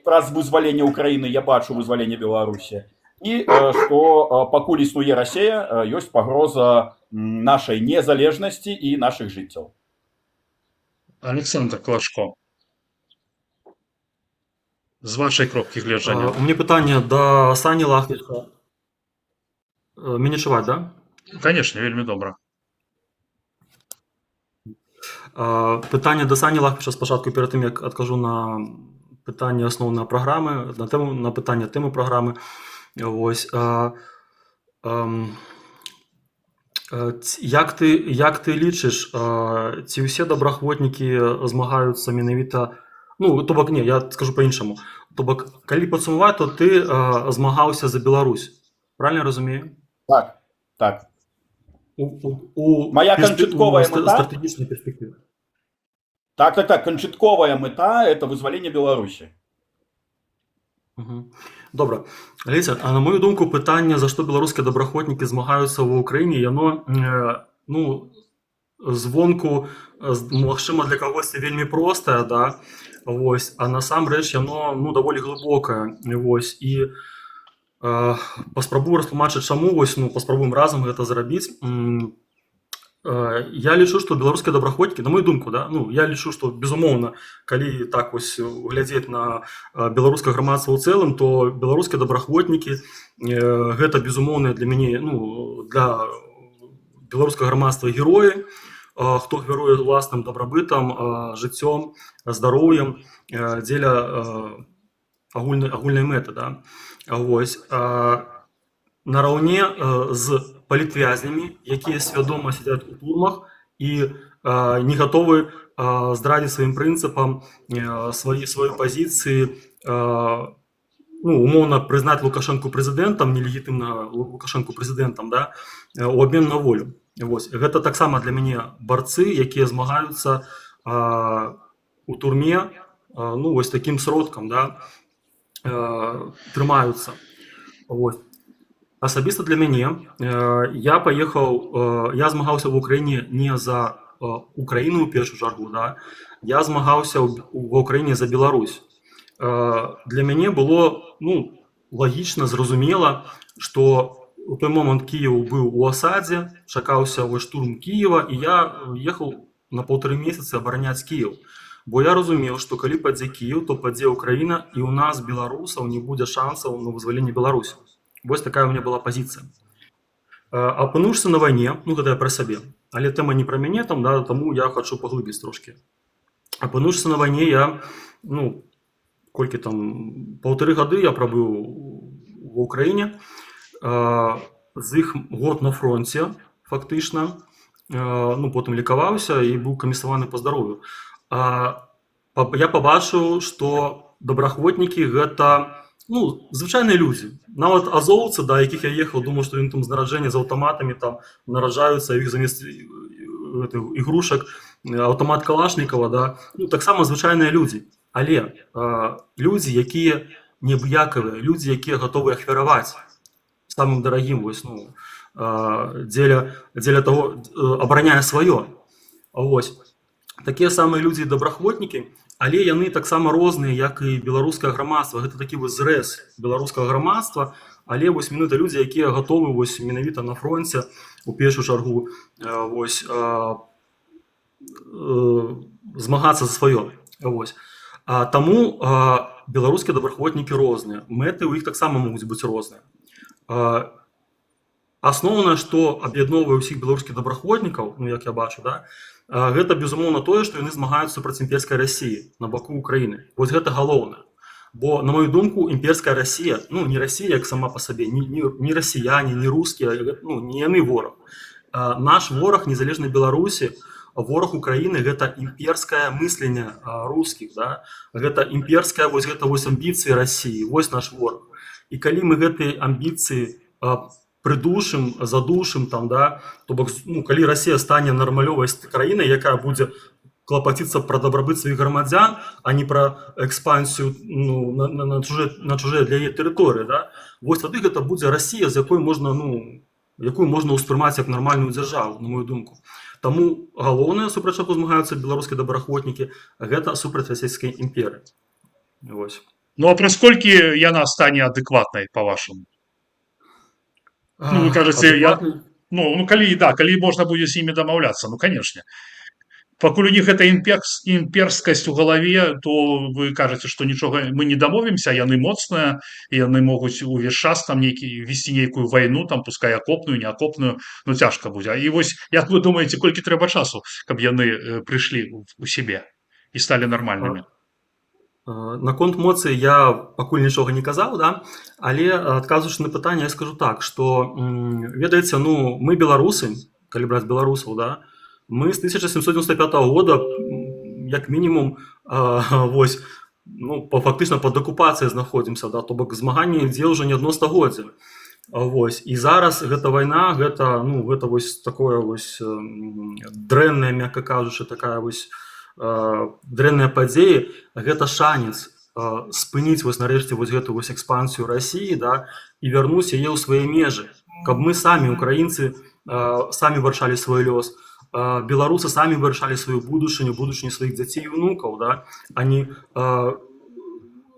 праз вызваленне Украіны я бачу вызваленне Беларусі, і што пакуль існуе Расія, ёсць пагроза нашай незалежнасці і нашых жыццяў. Александр Клашко, з вашай кропкі гледжання. У мяне пытанне да Сані Лахміча. Мяне чуваць, да? Канешне, вельмі добра. Пытанне да Сані Лахміча спачатку, перад тым, як адкажу на пытанне асноўнай праграмы, на пытанне тэмы праграмы. Вось. Як ты лічыш, ці ўсе добраахвотнікі змагаюцца менавіта, ну, то бок, не, я скажу па-іншаму. То бок, калі падсумаваць, то ты змагаўся за Беларусь. Правильно разумею? Так, так. Моя канчатковая мета... стратэгічнай перспектывы. Так, канчатковая мета – это вызваленне Беларусі. Добра. Глядзіце, а на мою думку, пытанне, за што беларускія добраахвотнікі змагаюцца ва Ўкраіне, яно, ну, звонку, магчыма, для кагосьці вельмі простае, да, вось, а насамрэч яно, ну, даволі глыбокае, вось, і паспрабую растлумачыць, чаму, вось, ну, паспрабуем разам гэта зрабіць. Я лічу, што беларускія добраахвотнікі, на мою думку, да, ну, я лічу, што, безумоўна, калі так вось глядзець на беларускае грамадства ў цэлым, то беларускія добраахвотнікі гэта, безумоўна, для мяне, ну, для беларускага грамадства героі, хто героі ўласным дабрабытам, жыццём, здароўем дзеля агульнай мэты, да. Вось. Нараўне з палітвязнямі, якія свядома сядзяць у турмах і не гатовы здрадзіць сваім прынцыпам свае пазіцыі, ну, умоўна прызнаць Лукашэнку прэзідэнтам, нелегітымнага Лукашэнку прэзідэнтам, да, у абмен на волю. Вось. Гэта таксама для мяне барцы, якія змагаюцца у турме, ну, вось такім сродкам, да, трымаюцца. Вось. Асабіста для мяне, я змагаўся в Украіне не за Украіну ў першую чаргу, да, я змагаўся в Украіне за Беларусь. Для мяне было, ну, лагічна, зразумела, што у той момант Кіеў быў у асадзе, чакаўся штурм Кіева, і я ехаў на 1,5 месяцы абараняць Кіеў. Бо я разумеў, што калі падзе Кіеў, то падзе Украіна, і ў нас, беларусаў, не будзе шансаў на вызваленне Беларусі. Вось такая у меня была пазіцыя. Апынуўшыся на вайне, ну, гэта я пра сябе, але тэма не пра мяне, там, да, таму я хачу паглыбіць трошкі. Апынуўшыся на вайне, я, ну, колькі там, 1,5 гады я прабыў ва Ўкраіне, з іх год на фронце, фактычна, ну, потым лікаваўся і быў камісаваны па здароўю. Я пабачыў, што добраахвотнікі гэта, ну, звычайныя людзі. Нават азоўцы, да, якіх я ехаў, думаю, што ім там з нараджэння з аўтаматамі там нараджаюцца, іх замест ігрушак аўтамат Калашнікава, да, ну, таксама звычайныя людзі. Але людзі, якія неабыякавыя, людзі, якія гатовы ахвяраваць самым дарагім, вось, ну, дзеля таго, абараняе сваё. Вось. Такія самыя людзі і добраахвотнікі, але яны таксама розныя, як і беларускае грамадства. Гэта такі вось зрэз беларускага грамадства, але вось менавіта людзі, якія гатовы вось менавіта на фронце у першую чаргу вось змагацца за сваё. Вось. Таму беларускія добраахвотнікі розныя. Мэты ў іх таксама могуць быць розныя. Асноўнае, што аб'ядноўвае ўсіх беларускіх добраахвотнікаў, ну, як я бачу, да, гэта, безумоўна, тое, што яны змагаюцца супраць імперскай Расіі на баку Украіны. Вось гэта галоўнае. Бо, на мою думку, імперская Расія, ну, не Расія як сама па сабе, не расіяне, не рускія, ну, не яны вораг. Наш вораг незалежнай Беларусі, вораг Украіны, гэта імперскае мысленне рускіх, да? Гэта імперская, вось гэта вось амбіцыі Расіі, вось наш вораг. І калі мы гэтыя амбіцыі придушым, задушым, там, да, то бок, ну, калі Расія стане нармалёвай краінай, якая будзе клапаціцца пра дабрабыт сваіх грамадзян, а не пра экспансію, ну, на чужыя для яе тэрыторыі, да, вось тады гэта будзе Расія, з якой можна, ну, якую можна ўспрымаць як нармальную дзяржаву, на мою думку. Таму галоўнае, супраць чаго змагаюцца беларускія добраахвотнікі, гэта супраць расійскай імперыі. Вось. Ну, а праколькі яна стане адэкватнай, па-вашаму? Ну, вы кажаце, Адекватный. калі можна будзе з імі дамаўляцца, ну, канешне. Пакуль у них гэта імперскасць у галаве, то вы кажаце, што нічога мы не дамовімся, яны моцныя, і яны могуць увесь час там весці нейкую вайну, там пускай акопную, неакопную, ну цяжка будзе. І вось як вы думаеце, колькі трэба часу, каб яны прыйшлі у сябе і сталі нармальнымі? Наконт моцый я пакуль нічога не казаў, да? Але адказваючы на пытанне, я скажу так, што ведаеце, ну мы беларусы, калі браць беларусаў, да, мы з 1795 года як мінімум вось, ну, фактычна пад акупацыяй знаходзімся, да, то бок змаганне ідзе ўжо не адно стагоддзе. Вось. І зараз гэта вайна, гэта, ну, гэта вось такое вось дрэнная, мякка кажучы, такая вось дрэнная падзея, гэта шанец спыніць вось нарэшце вось гэтую вось экспансію Расіі, да, і вярнуць яе ў свае межы, каб мы самі, украінцы, самі вырашалі свой лёс, беларусы самі вырашалі сваю будучыню сваіх дзяцей і внукаў, да, а не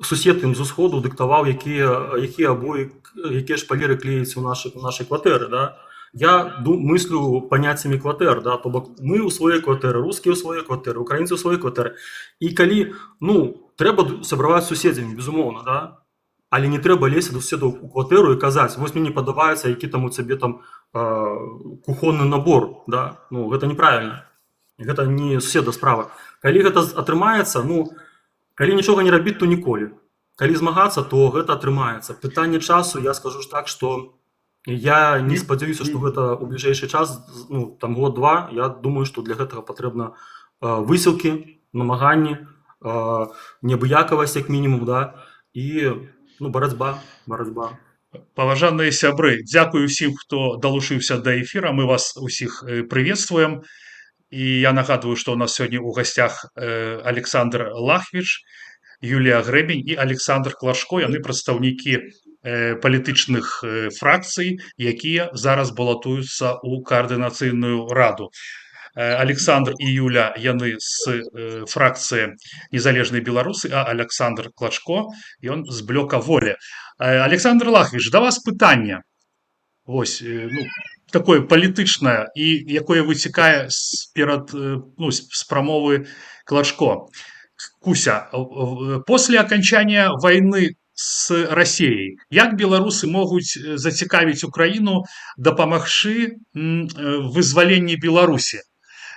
сусед ім з усходу дыктаваў, якія абоі, якія шпалеры клеіць у нашай кватэры, да. Я мыслю паняццямі кватэр, да, то бок мы ў сваёй кватэры, рускія ў сваёй кватэры, украінцы ў сваёй кватэры. І калі, ну, трэба сябраваць з суседзямі, безумоўна, да, але не трэба лезці да суседаў у кватэру і казаць, вось мне не падабаецца, які там у цябе там кухонны набор, да, ну, гэта неправільна. Гэта не суседа справа. Калі гэта атрымаецца, ну, калі нічога не рабіць, то ніколі. Калі змагацца, то гэта атрымаецца. Пытанне часу, я скажу так, што я не спадзяюся, што гэта ў бліжэйшы час, ну, там год-два, я думаю, што для гэтага патрэбна высілкі, намаганні, неабыякавасць, як мінімум, да, і, ну, барацьба. Паважаныя сябры, дзякую ўсім, хто далучыўся да эфіра, мы вас усіх прыветствуем. І я нагадваю, што ў нас сёння ў гасцях Александр Лахвіч, Юлія Грэбень і Александр Клашко, яны прадстаўнікі палітычных фракцый, якія зараз балатуюцца ў каардынацыйную раду. Александр і Юля, яны з фракцыі Незалежнай Беларусы, а Александр Клашко, ён з блока Воля. Александр Лахвіч, да вас пытанне. Вось, ну, такое палітычнае, і якое вытекае з прамовы Клашко. Куся, после окончания войны с Россией, як беларусы могуць зацікавіць Украіну дапамагчы вызваленні Беларусі?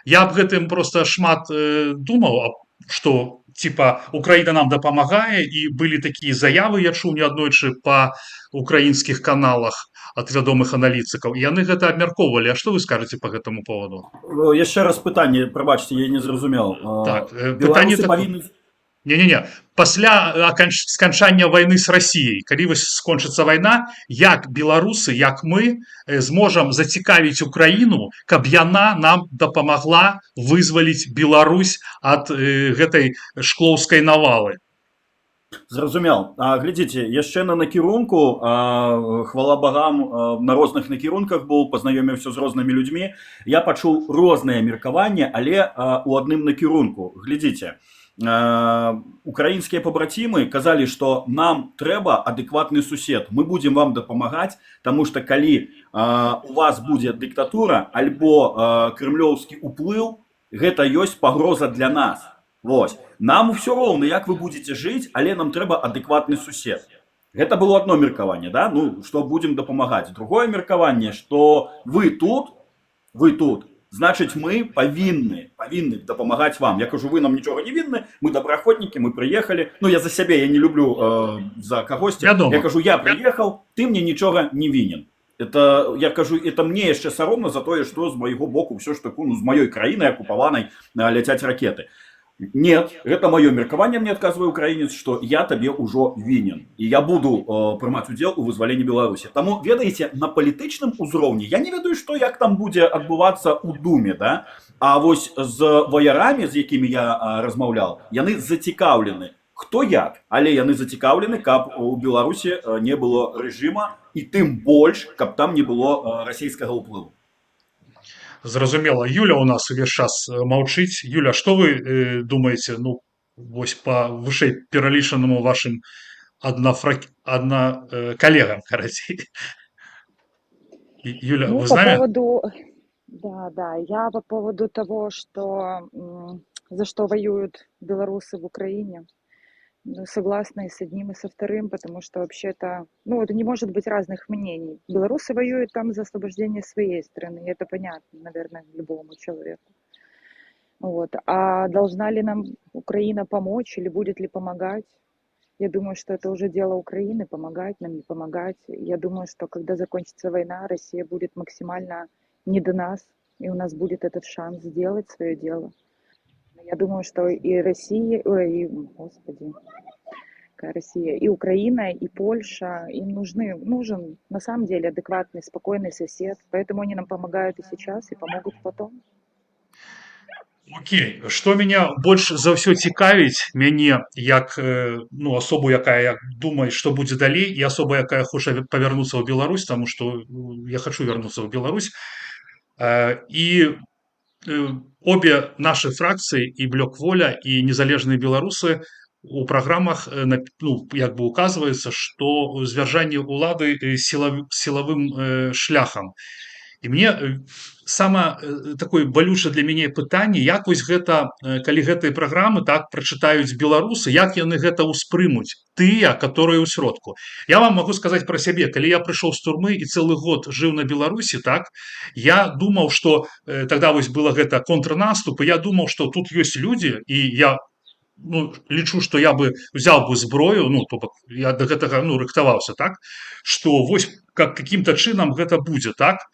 Я аб гэтым просто шмат думаў, што типа Украіна нам дапамагае, і былі такія заявы, я чуў неаднойчы па украінскіх каналах ад вядомых аналітыкаў, і яны гэта абмяркоўвалі. А што вы скажаце па гэтаму поводу? Яшчэ раз пытанне, прабачце, я не зразумеў. Так, пытанне такое. Не. Пасля сканчання вайны з Расіяй, калі вось скончыцца вайна, як беларусы, як мы зможам зацікавіць Украіну, каб яна нам дапамагла вызваліць Беларусь ад гэтай шклоўскай навалы? Зразумеў. Глядзіце, яшчэ на накірунку, хвала багам, на розных накірунках быў, пазнаёміўся з рознымі людзьмі, я пачуў розныя меркаванні, але у адным накірунку. Глядзіце, украінскія пабрацімы казалі, што нам трэба адэкватны сусед, мы будзем вам дапамагаць, таму што калі у вас будзе дыктатура альбо крымлёўскі ўплыў, гэта ёсць пагроза для нас. Вось. Нам ўсё роўна, як вы будзеце жыць, але нам трэба адэкватны сусед. Гэта было одно меркаванне, да? Ну, што будзем дапамагаць. Другое меркаванне, што вы тут, значыць, мы павінны дапамагаць вам. Я кажу, вы нам нічога не вінны, мы добраахвотнікі, мы прыехалі. Ну, я за сябе, я не люблю за кагосьці. Я кажу, я прыехаў, ты мне нічога не вінен. Это, я кажу, это мне яшчэ саромна за тое, што з майго боку ўсё ж таку, ну, з маёй краіны акупаванай ляцяць ракеты. Нет, гэта маё меркаванне, мне адказвае украінец, што я табе ўжо вінен. І я буду прымаць удзел у вызваленні Беларусі. Таму, ведаеце, на палітычным узроўні, я не ведаю, што як там будзе адбывацца ў Думе, да? А вось з ваярамі, з якімі я размаўлял, яны зацікаўлены. Хто як, але яны зацікаўлены, каб у Беларусі не было рэжыма, і тым больш, каб там не было расійскага ўплыву. Зразумела, Юля у нас увесь час маўчыць. Юля, што вы думаеце, ну, вось па вышэй пералічанаму вашым коллегам, карацей. Юля, Ну, вы с по нами? поводу, да, я по поводу того, что за что воюют белорусы в Украине, ну, согласна и с одним, и со вторым, потому что вообще-то, ну, это не может быть разных мнений. Белорусы воюют там за освобождение своей страны, и это понятно, наверное, любому человеку. Вот. А должна ли нам Украина помочь или будет ли помогать? Я думаю, что это уже дело Украины, помогать нам, не помогать. Я думаю, что когда закончится война, Россия будет максимально не до нас, и у нас будет этот шанс сделать свое дело. Я думаю, что и Россия, ой, и, господи, какая Россия, и Украина, и Польша, им нужен на самом деле адекватный, спокойный сосед, поэтому они нам помогают и сейчас, и помогут потом. Окей, што меня больш за ўсё цікавіць мяне як ну, асобу, якая думае, што будзе далей, і асоба, якая хоча павярнуцца ў Беларусь, таму што я хачу вярнуцца ў Беларусь. І обе нашы фракцыі, і Блок Воля, і незалежныя беларусы у праграмах ну, як бы указваецца, што звяржанне ўлады сілавым шляхам. І мне такое балючае для мяне пытанне, як вось гэта, калі гэтыя праграмы так прачытаюць беларусы, як яны гэта ўспрымуць, тыя, которые ў сродку. Я вам магу сказаць пра сябе, калі я прыйшоў з турмы і цэлы год жыў на Беларусі, так, я думаў, што тогда вось было гэта контрнаступ, і я думаў, што тут ёсць людзі, і я лічу, што я бы взял бы зброю, ну, то бок я да гэтага рыхтаваўся, так, што вось каким-то чынам гэта будзе, так,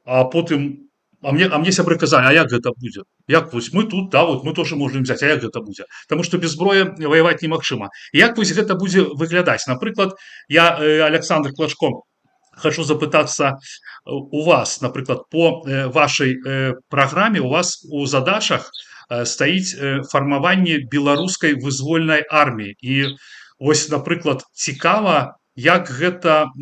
а потым мне сябры казалі, а як гэта будзе, як вось мы тут, да, вот мы тоже можем взять, а як гэта будзе, потому что без зброі ваяваць немагчыма. Як вось гэта будзе выглядаць? Напрыклад, я, Александр Клашко, хочу запытацца у вас, напрыклад, по вашай праграме, у вас у задачах стаіць фармаванне беларускай вызвольнай арміі, і вось, напрыклад, цікава, як гэта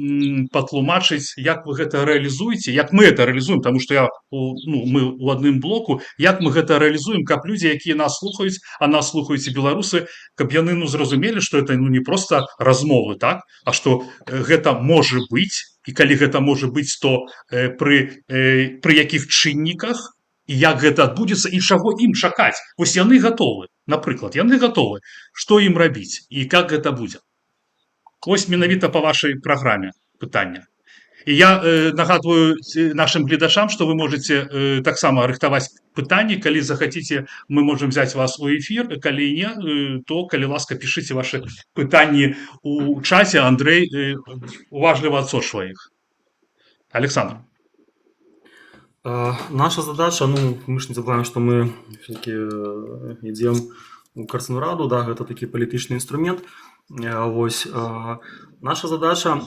патлумачыць, як вы гэта рэалізуеце, як мы это рэалізуем, таму што мы ў адным блоку, як мы гэта рэалізуем, каб людзі, якія нас слухаюць, а нас слухаюць і беларусы, каб яны зразумелі, што это не проста размовы, так, а што гэта можа быць, і калі гэта можа быць, то пры якіх чынніках, і як гэта адбудзецца, і чаго ім чакаць. Вось яны гатовы, напрыклад, яны гатовы, што ім рабіць, і як гэта будзе. Ось менавіта по вашай праграме пытання. І я нагадваю нашим гледачам, што вы можете таксама рыхтаваць пытанні, калі захаціце, мы можем взять вас у эфир, калі не, то, калі ласка, пішыце ваши пытанні у чаце, Андрей уважліва адсочвае іх. Александр. Наша задача, ну, мы ж не забываем, что мы все-таки идем у Корсуну Раду, да, это такі палітычны інструмент. Вось, наша задача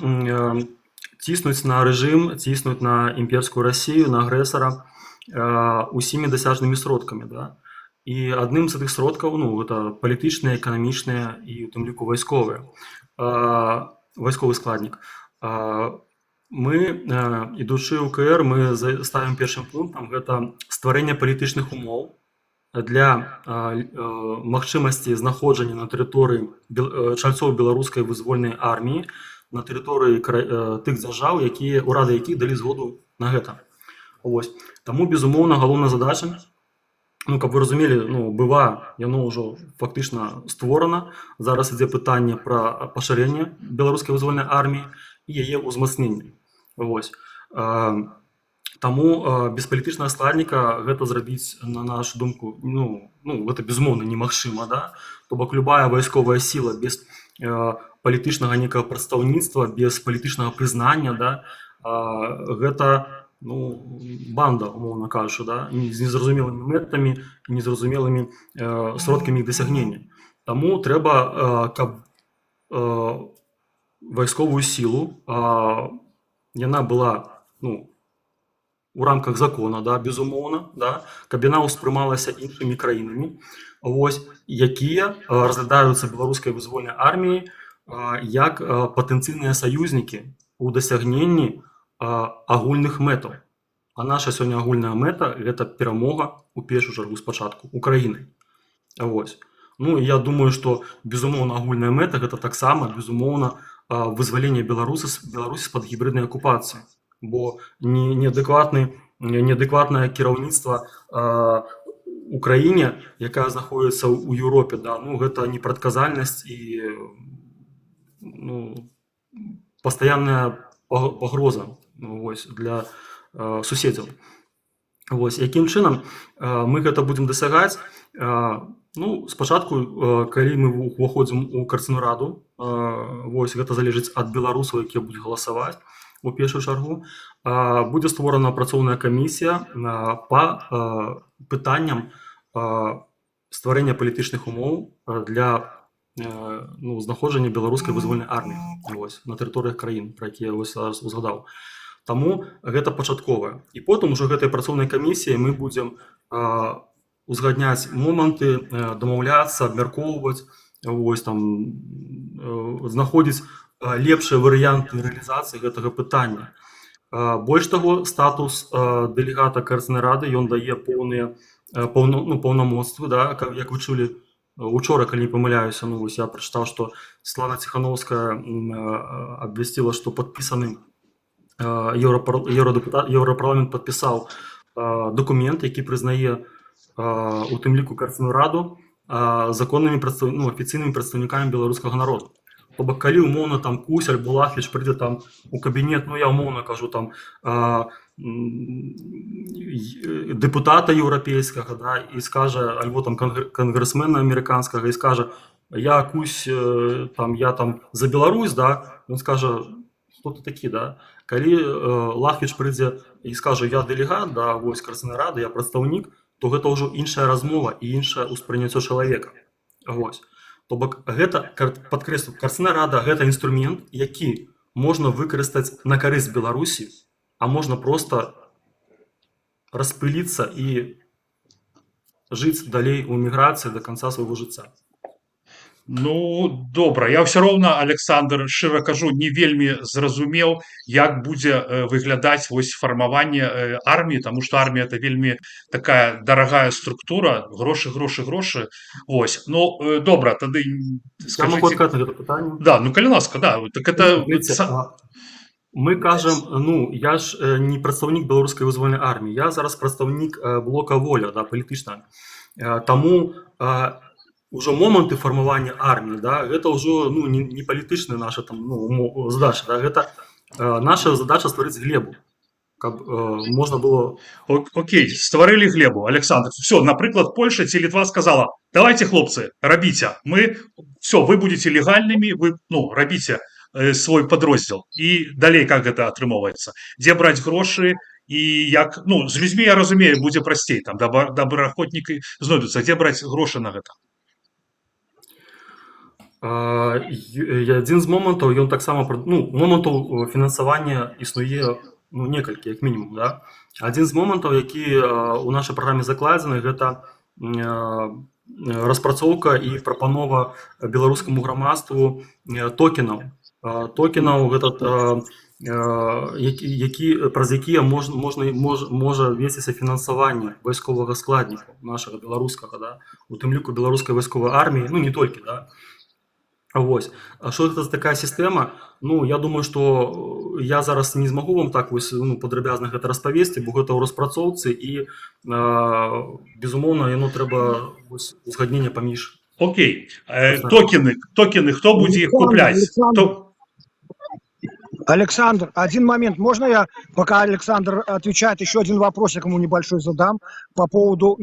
ціснуць на рэжым, ціснуць на імперскую Россию, на агрэсара усімі дасяжнымі сродкамі, да. І адным з гэтых сродкаў, ну, это палітычныя, эканамічныя і у тым ліку вайсковыя. Вайсковы складнік. Мы, ідучы ў КР, мы ставім першым пунктам, гэта стварэнне палітычных умоў для магчымасці знаходжання на тэрыторыі чальцоў беларускай вызвольнай арміі, на тэрыторыі тых дзяржаў, урады якіх далі згоду на гэта. Вось. Таму, безумоўна, галоўная задача, ну, каб вы разумелі, ну, БВА, яно ўжо фактычна створана, зараз ідзе пытанне пра пашырэнне беларускай вызвольнай арміі і яе ўзмацненне. Вось. Таму без палітычнага складніка гэта зрабіць, на нашу думку, ну гэта безумоўна немагчыма, да? То бок любая вайсковая сіла без палітычнага некага прадстаўніцтва, без палітычнага прызнання, да? Гэта, ну, банда, умоўна кажучы, да? З незразумелымі мэтамі і незразумелымі сродкамі іх дасягнення. Таму трэба, каб вайсковую сілу, яна была, ну, у рамках закона, да, безумоўна, да, каб яна ўспрымалася іншымі краінамі, вось, якія разглядаюцца беларускай вызвольнай арміяй як патэнцыйныя саюзнікі у дасягненні агульных мэтаў. А наша сёння агульная мэта – гэта перамога, у першую чаргу, спачатку Украіны. Вось. Ну, і я думаю, што, безумоўна, агульная мэта гэта таксама, безумоўна, вызвалення Беларусі з-пад гібриднай акупацыі. Бо неадэкватнае кіраўніцтва у краіне, якая знаходзіцца ў Еўропе, да, ну, гэта непрадказальнасць і пастаянная пагроза для суседзяў. Якім чынам мы гэта будзем дасягаць? Ну, спачатку, калі мы ўваходзім у Карцыну раду, гэта залежыць ад беларусаў, якія будуць галасаваць у першую чаргу, будзе створана працоўная камісія па пытанням стварэння палітычных умоў для знаходжання беларускай вызвольнай арміі на тэрыторыях краін, пра якія я зараз узгадаў. Таму гэта пачатковае. І потым ужо гэтай працоўнай камісіяй мы будзем узгадняць моманты, дамаўляцца, абмяркоўваць, знаходзіць лепшыя варыянты рэалізацыі гэтага пытання. Больш таго, статус дэлегата Карцынай рады, ён дае паўнамоцтвы, як вы чулі учора, калі не памыляюся, я прачытаў, што Светлана Ціхановская абвясціла, што падпісаны Еўрапарламент падпісаў дакумент, які прызнае у тым ліку Карцыную раду законнымі афіцыйнымі прадстаўнікамі беларускага народу. То бок, калі умоўна там Кусь альбо Лахвіч прыйдзе там у кабінет, я умоўна кажу, там дэпутата еўрапейскага, і скажа, альбо там кангрэсмена амерыканскага, і скажа, я Кусь, я там за Беларусь, ён скажа, хто ты такі, калі Лахвіч прыйдзе і скажа, я дэлегат, вось Карцынай рады, я прадстаўнік, то гэта ўжо іншая размова і іншае ўспрыняццё чалавека. То бок, гэта, падкрэслю, Карцынная рада гэта інструмент, які можна выкарыстаць на карысць Беларусі, а можна проста распыліцца і жыць далей у эміграцыі да канца свайго жыцця. Ну, добра. Я ўсё роўна, Александр, шчыра кажу, не вельмі зразумеў, як будзе выглядаць фармаванне арміі, таму што армія – это вельмі такая дарагая структура, грошы. Ну, добра, тады скажыце... Я магу адказаць на гэта пытанне? Да, ну, калі ласка, да. Так это... Мы кажам, я ж не прадстаўнік беларускай вызвольнай арміі, я зараз прадстаўнік блока «Воля», палітычна. Таму ўжо моманты фармавання арміі, гэта ўжо не палітычная наша задача, гэта наша задача стварыць глебу, каб можна было... Окей, стварылі глебу, Александр. Все, напрыклад, Польша ці Літва сказала, давайте, хлопцы, рабіце, вы будете легальнымі, вы рабіце свой падроздзел. І далей как гэта атрымоўваецца? Дзе браць грошы? І як, з людзьмі, я разумею, будзе прасцей, там добраахвотнікі знойдуцца, дзе браць грошы на гэта? Адзін з момантаў, ён таксама, момантаў фінансавання існуе некалькі, як мінімум, Адзін з момантаў, які у нашай праграме закладзены, гэта распрацоўка і прапанова беларускаму грамадству токенаў. Токенаў, праз якія можа весціся фінансаванне вайсковага складніку нашага беларускага, у тым ліку беларускай вайсковай арміі, не толькі, Што гэта за такая сістэма? Я думаю, што я зараз не змагу вам так падрабязна гэта распавесці, бо гэта ў распрацоўцы і, безумоўна, яно трэба узгаднення паміж. Окей. Токены, хто будзе іх купляць? Александр, один момент. Можно я, пока Александр отвечает, еще один вопросик ему небольшой задам по поводу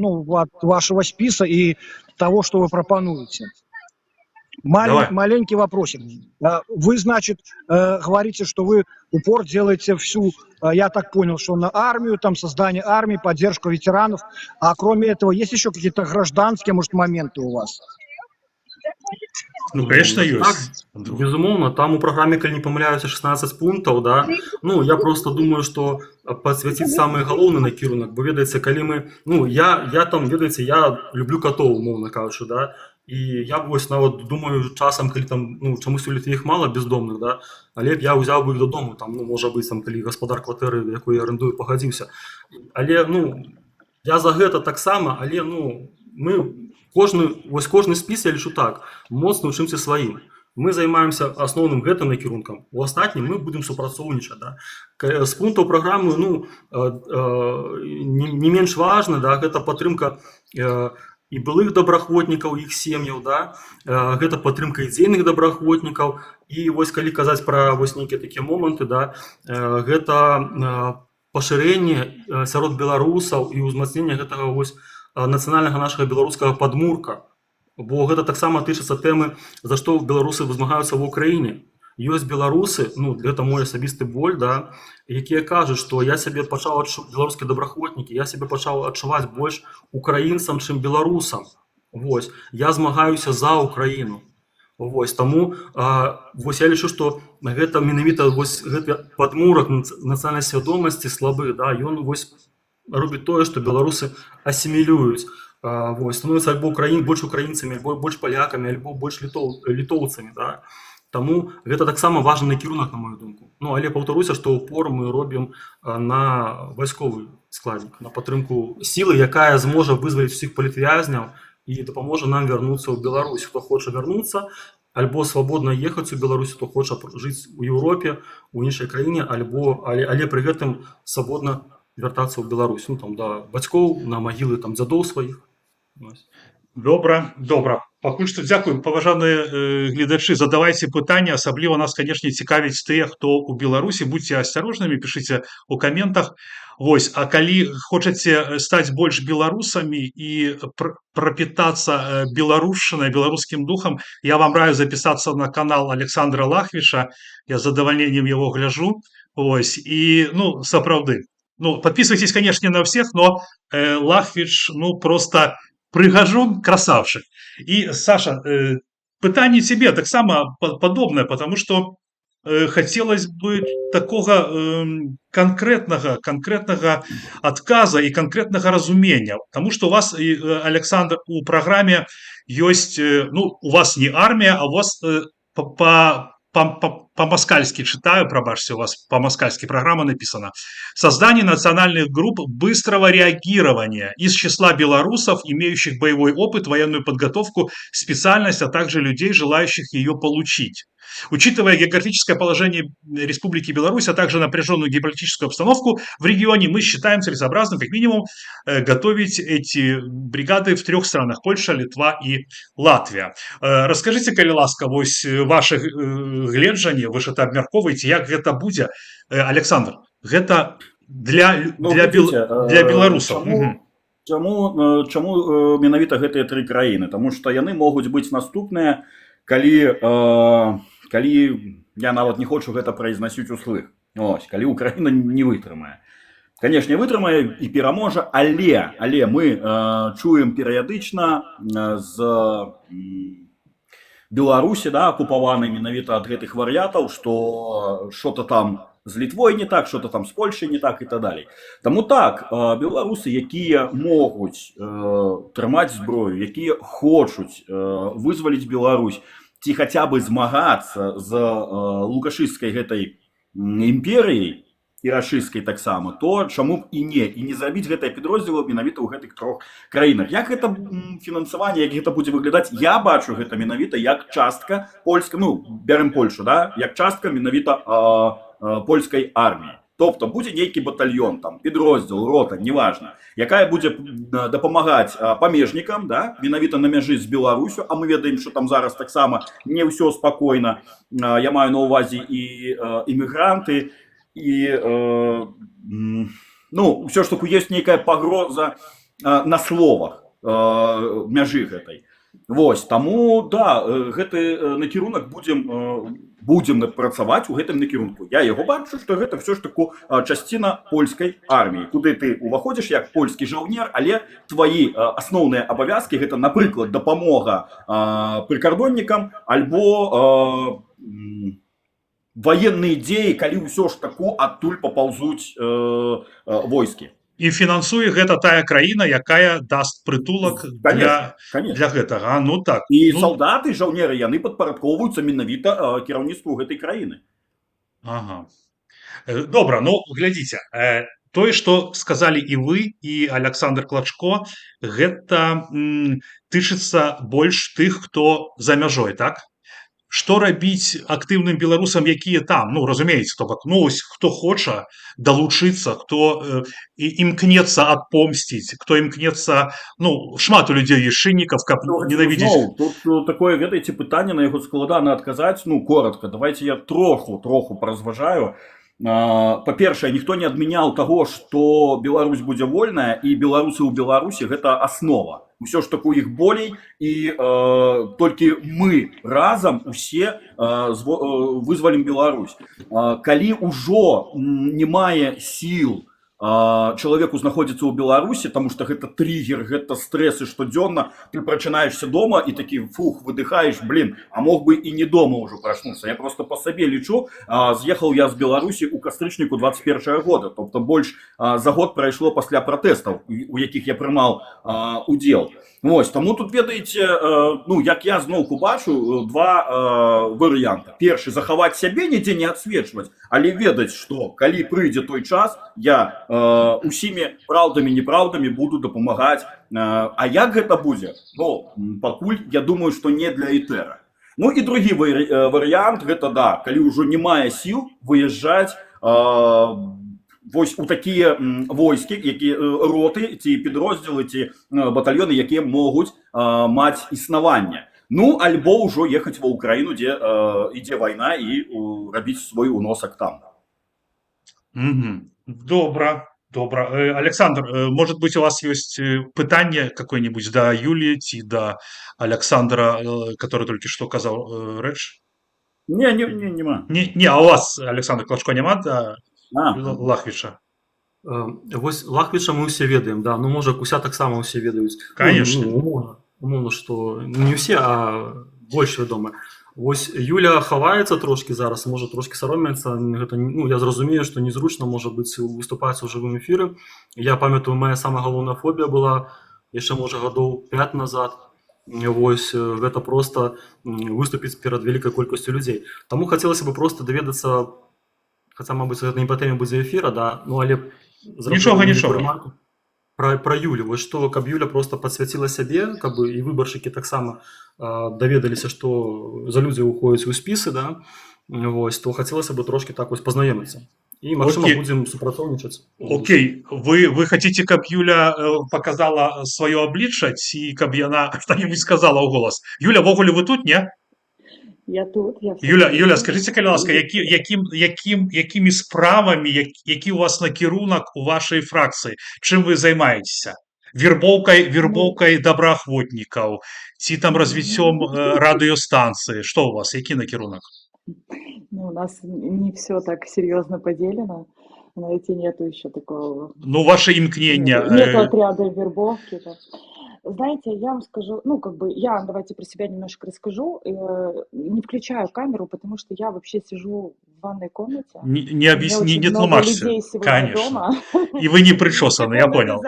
вашего списка и того, что вы пропонуете? Маленький вопросик. Вы, значит, говорите, что вы упор делаете всю, я так понял, что на армию, там создание армии, поддержку ветеранов, а кроме этого есть еще какие-то гражданские, может, моменты у вас? Конечно, ёсць. Безумоўна, там у праграме, калі не памыляюся, 16 пунктаў, я просто думаю, што падсвяціць самы галоўны накірунак, бо, ведаеце, калі мы, я там, ведаеце, я люблю катоў, умоўна кажучы, і я нават думаю часам, калі там, чамусь у Літве іх мала бездомных, але я ўзяў бы іх дадому, там, можа быць, калі гаспадар кватэры, якую я арендую, пагадзіўся. Але, я за гэта таксама, але, кожны спіс, я лічу так, моцна ўчымся сваім. Мы займаемся асноўным гэтым накірункам. У астатнім мы будзем супрацоўнічаць. Да? З пунктаў праграмы не менш важна, да, гэта падтрымка і былых добраахвотнікаў, іх сем'яў, да? Гэта падтрымка і дзейных добраахвотнікаў. І вось калі казаць пра вось нейкія такія моманты, да, гэта пашырэнне сярод беларусаў і ўзмацненне гэтага вось нацыянальнага нашага беларускага падмурка. Бо гэта таксама тычыцца тэмы, за што беларусы змагаюцца ў Украіне. Ёсць беларусы, гэта мой асабісты боль, да, якія кажуць, што я сябе пачаў беларускія добраахвотнікі, я сябе пачаў адчуваць больш украінцам, чым беларусам. Вось, я змагаюся за Украіну. Вось, таму вось я лічу, што гэта менавіта вось гэты падмурак нацыянальнай свядомасці слабы, да, ён вось робіць тое, што беларусы асімілююць. Вось, становіцца альбо больш украінцамі, альбо больш палякамі, альбо больш літоўцамі. Да? Таму гэта таксама важны накірунак, на мою думку. Але паўтаруся, што ўпор мы робім на вайсковы складнік, на падтрымку сілы, якая зможа вызваліць усіх палітвязняў і дапаможа нам вярнуцца ў Беларусь. Хто хоча вярнуцца, альбо свабодна ехаць у Беларусь, хто хоча жыць у Еўропе, у іншай краіне, але пры гэтым свабодна вяртацца ў Беларусь, да бацькоў, на магілы дзядоў сваіх. Добра. Пакуль што дзякую, паважаныя гледачы, задавайце пытанні, асабліва нас, канешне, цікавіць тыя, хто ў Беларусі, будьце асцярожнымі, пішыце ў каментах. Вось, а калі хочаце стаць больш беларусамі і прапітацца беларушчынай, беларускім духам, я вам раю запісацца на канал Александра Лахвіша, я з задавальненнем яго гляджу. Вось, і, сапраўды, подписывайтесь, конечно, на всех, но Лахвич, просто прыгажун, красавчик. И, Саша, пытание тебе так само подобное, потому что хотелось бы такого конкретного отказа и конкретного разумения, потому что у вас, Александр, у программе есть, у вас не армия, а у вас по-москальски читаю, пробачьте, у вас по-москальски программа написана. Создание национальных групп быстрого реагирования из числа белорусов, имеющих боевой опыт, военную подготовку, специальность, а также людей, желающих ее получить. Учитывая географическое положение Республики Беларусь, а также напряженную геополитическую обстановку в регионе, мы считаем целесообразным, как минимум, готовить эти бригады в 3 странах: Польша, Литва и Латвия. Расскажите, калі ласка, вось ваше гледжанне, вы ж это абмяркоўваеце, як гэта будзе. Александр, гэта для беларусаў. Чаму менавіта гэтыя 3 краіны? Таму што яны могуць быць наступныя, калі я нават не хочу гэта прайзнасіць услых. Ось, калі Украіна не вытрымае. Канешне, вытрымае і пераможа, але мы чуем перыядычна з Беларусі, да, акупаванай менавіта ад гэтых вар'ятаў, што что-то там з Літвой не так, что-то там з Польшай не так і так далей. Таму так, беларусы, якія могуць трымаць зброю, якія хочуць вызваліць Беларусь, ці хаця бы змагацца з лукашысцкай гэтай імперыяй і рашысцкай таксама, то чаму б і не зрабіць гэтае підроздзелы менавіта ў гэтых 3 краінах. Як гэта фінансаванне, як гэта будзе выглядаць, я бачу гэта менавіта як частка польскай, бярем Польшу, да, як частка менавіта польскай арміі. Тобто будзе нейкі батальён, там, підроздзел, рота, неважна, якая будзе дапамагаць памежнікам, да, менавіта на мяжы з Беларусю, а мы ведаем, што там зараз таксама не ўсё спакойна. Я маю на ўвазе і імігранты, і ўсё ж таки ёсць нейкая пагроза на словах мяжы гэтай. Вось, таму, да, гэты накірунак будзем працаваць у гэтым накірунку. Я яго бачу, што гэта ўсё ж таки часціна польскай арміі, куды ты уваходзіш як польскі жаўнер, але твои асноўныя абавязкі гэта, напрыклад, дапамога прыкардоннікам альбо военные дзеі, калі ўсё ж таку адтуль папаўзуць войскі. І фінансуе гэта тая краіна, якая даст прытулак для гэтага. Так. І салдаты, жаўнеры, яны падпарадкоўваюцца менавіта кіраўніцтву гэтай краіны. Ага. Добра, глядзіце. тое, што сказалі і вы, і Александр Клачко, гэта тычыцца больш тых, хто за мяжой, так? Што рабіць актыўным беларусам, якія там, ну разумееце, то бок, ну ось хто хоча далучыцца, хто імкнецца адпомсціць, хто імкнецца, ну шмат у людзей ёсць шыннікаў, каб ненавідзець. Зноў, тут такое, ведаеце, пытанне, на яго складана адказаць, ну коротко, давайте я троху паразважаю. Па-першае, ніхто не адмяняў таго, што Беларусь будзе вольная, і беларусы ў Беларусі гэта аснова. Усё ж таку іх болей, і толькі мы разам усе вызвалім Беларусь. Калі ўжо не мае сіл чалавеку знаходзіцца ў Беларусі, таму што гэта триггер, гэта стрэсы штодзённа, ты прачынаешся дома і такі фух, выдыхаеш, блин, а мог бы і не дома ўжо прачнуцца. Я просто па сабе лічу, з'ехаў я з Беларусі ў кастрычніку 21 года, тобто больш за год прайшло пасля пратэстаў, у якіх я прымаў удзел. Вось, таму тут, ведаеце, ну, як я зноўку бачу, два варыянты. Першы, захаваць сябе, нідзе не адсвечваць, але ведаць, што калі прыйдзе той час, я усімі праўдамі, непраўдамі буду дапамагаць. А як гэта будзе? Ну, пакуль, я думаю, што не для этэра. Ну і другі варыянт, гэта, да, калі ўжо не мае сіл выязджаць вось у такія войскі, якія роты, ці підроздзелы, ці батальёны, якія могуць маць існаванне. Ну, альбо ўжо ехаць ва Ўкраіну, дзе ідзе вайна, і рабіць свой уносак там. Добра. Александр, может быть, у вас есть пытанне какое-нибудь до Юлии ці до Александра, который только что казал рэч? Нема. Не, а у вас, Александр Клачко, няма да Лахвіча? Вось Лахвіча мы ўсе ведаем, да, ну можа Куся таксама ўсе ведаюць. Конечно. Ну, умоўна, што не ўсе, а больш вядома. Вось Юля хаваецца трошкі зараз, можа трошкі саромецца, гэта, ну, я зразумею, што незручна можа быць выступаць у жывым эфіры. Я памятаю, моя самая галоўная фобія была яшчэ, можа, гадоў 5 назад. Вось, гэта проста выступіць перад вялікай колькасцю людзей. Таму хацелася бы проста даведацца, хаця, мабыць, гэта не па тэме будзе эфіра, да, ну, але... Нічога. Про Юлю, вось што, каб Юля просто падсвяціла сябе, каб і выбаршчыкі таксама даведаліся, што за людзі ўходзяць у спісы, да, вось, то хацелася бы трошки так вось пазнаёміцца. І, магчыма, будзем супрацоўнічаць. Окей, вы хотите, каб Юля показала сваё аблічча, ці каб яна што-нибудь сказала ў голас? Юля, ввогуле вы тут, не? Я тут. Юля, скажите, калі ласка, якімі справамі, які у вас накірунак у вашай фракцыі? Чым вы займаецеся? Вербоўкай добраахвотнікаў, ці там развіццём радыёстанцыі? Што у вас, які накірунак? Ну, у нас не все так серьезно поделено. Знаете, нету еще такого... Ну, ваше имкнение... Нету отряда вербовки. Да. Знаете, я вам скажу, ну, как бы, я, давайте про себя немножко расскажу. Не включаю камеру, потому что я вообще сижу в ванной комнате. Не объясни, не тлумачься. Конечно. Дома. И вы не причесаны, я понял.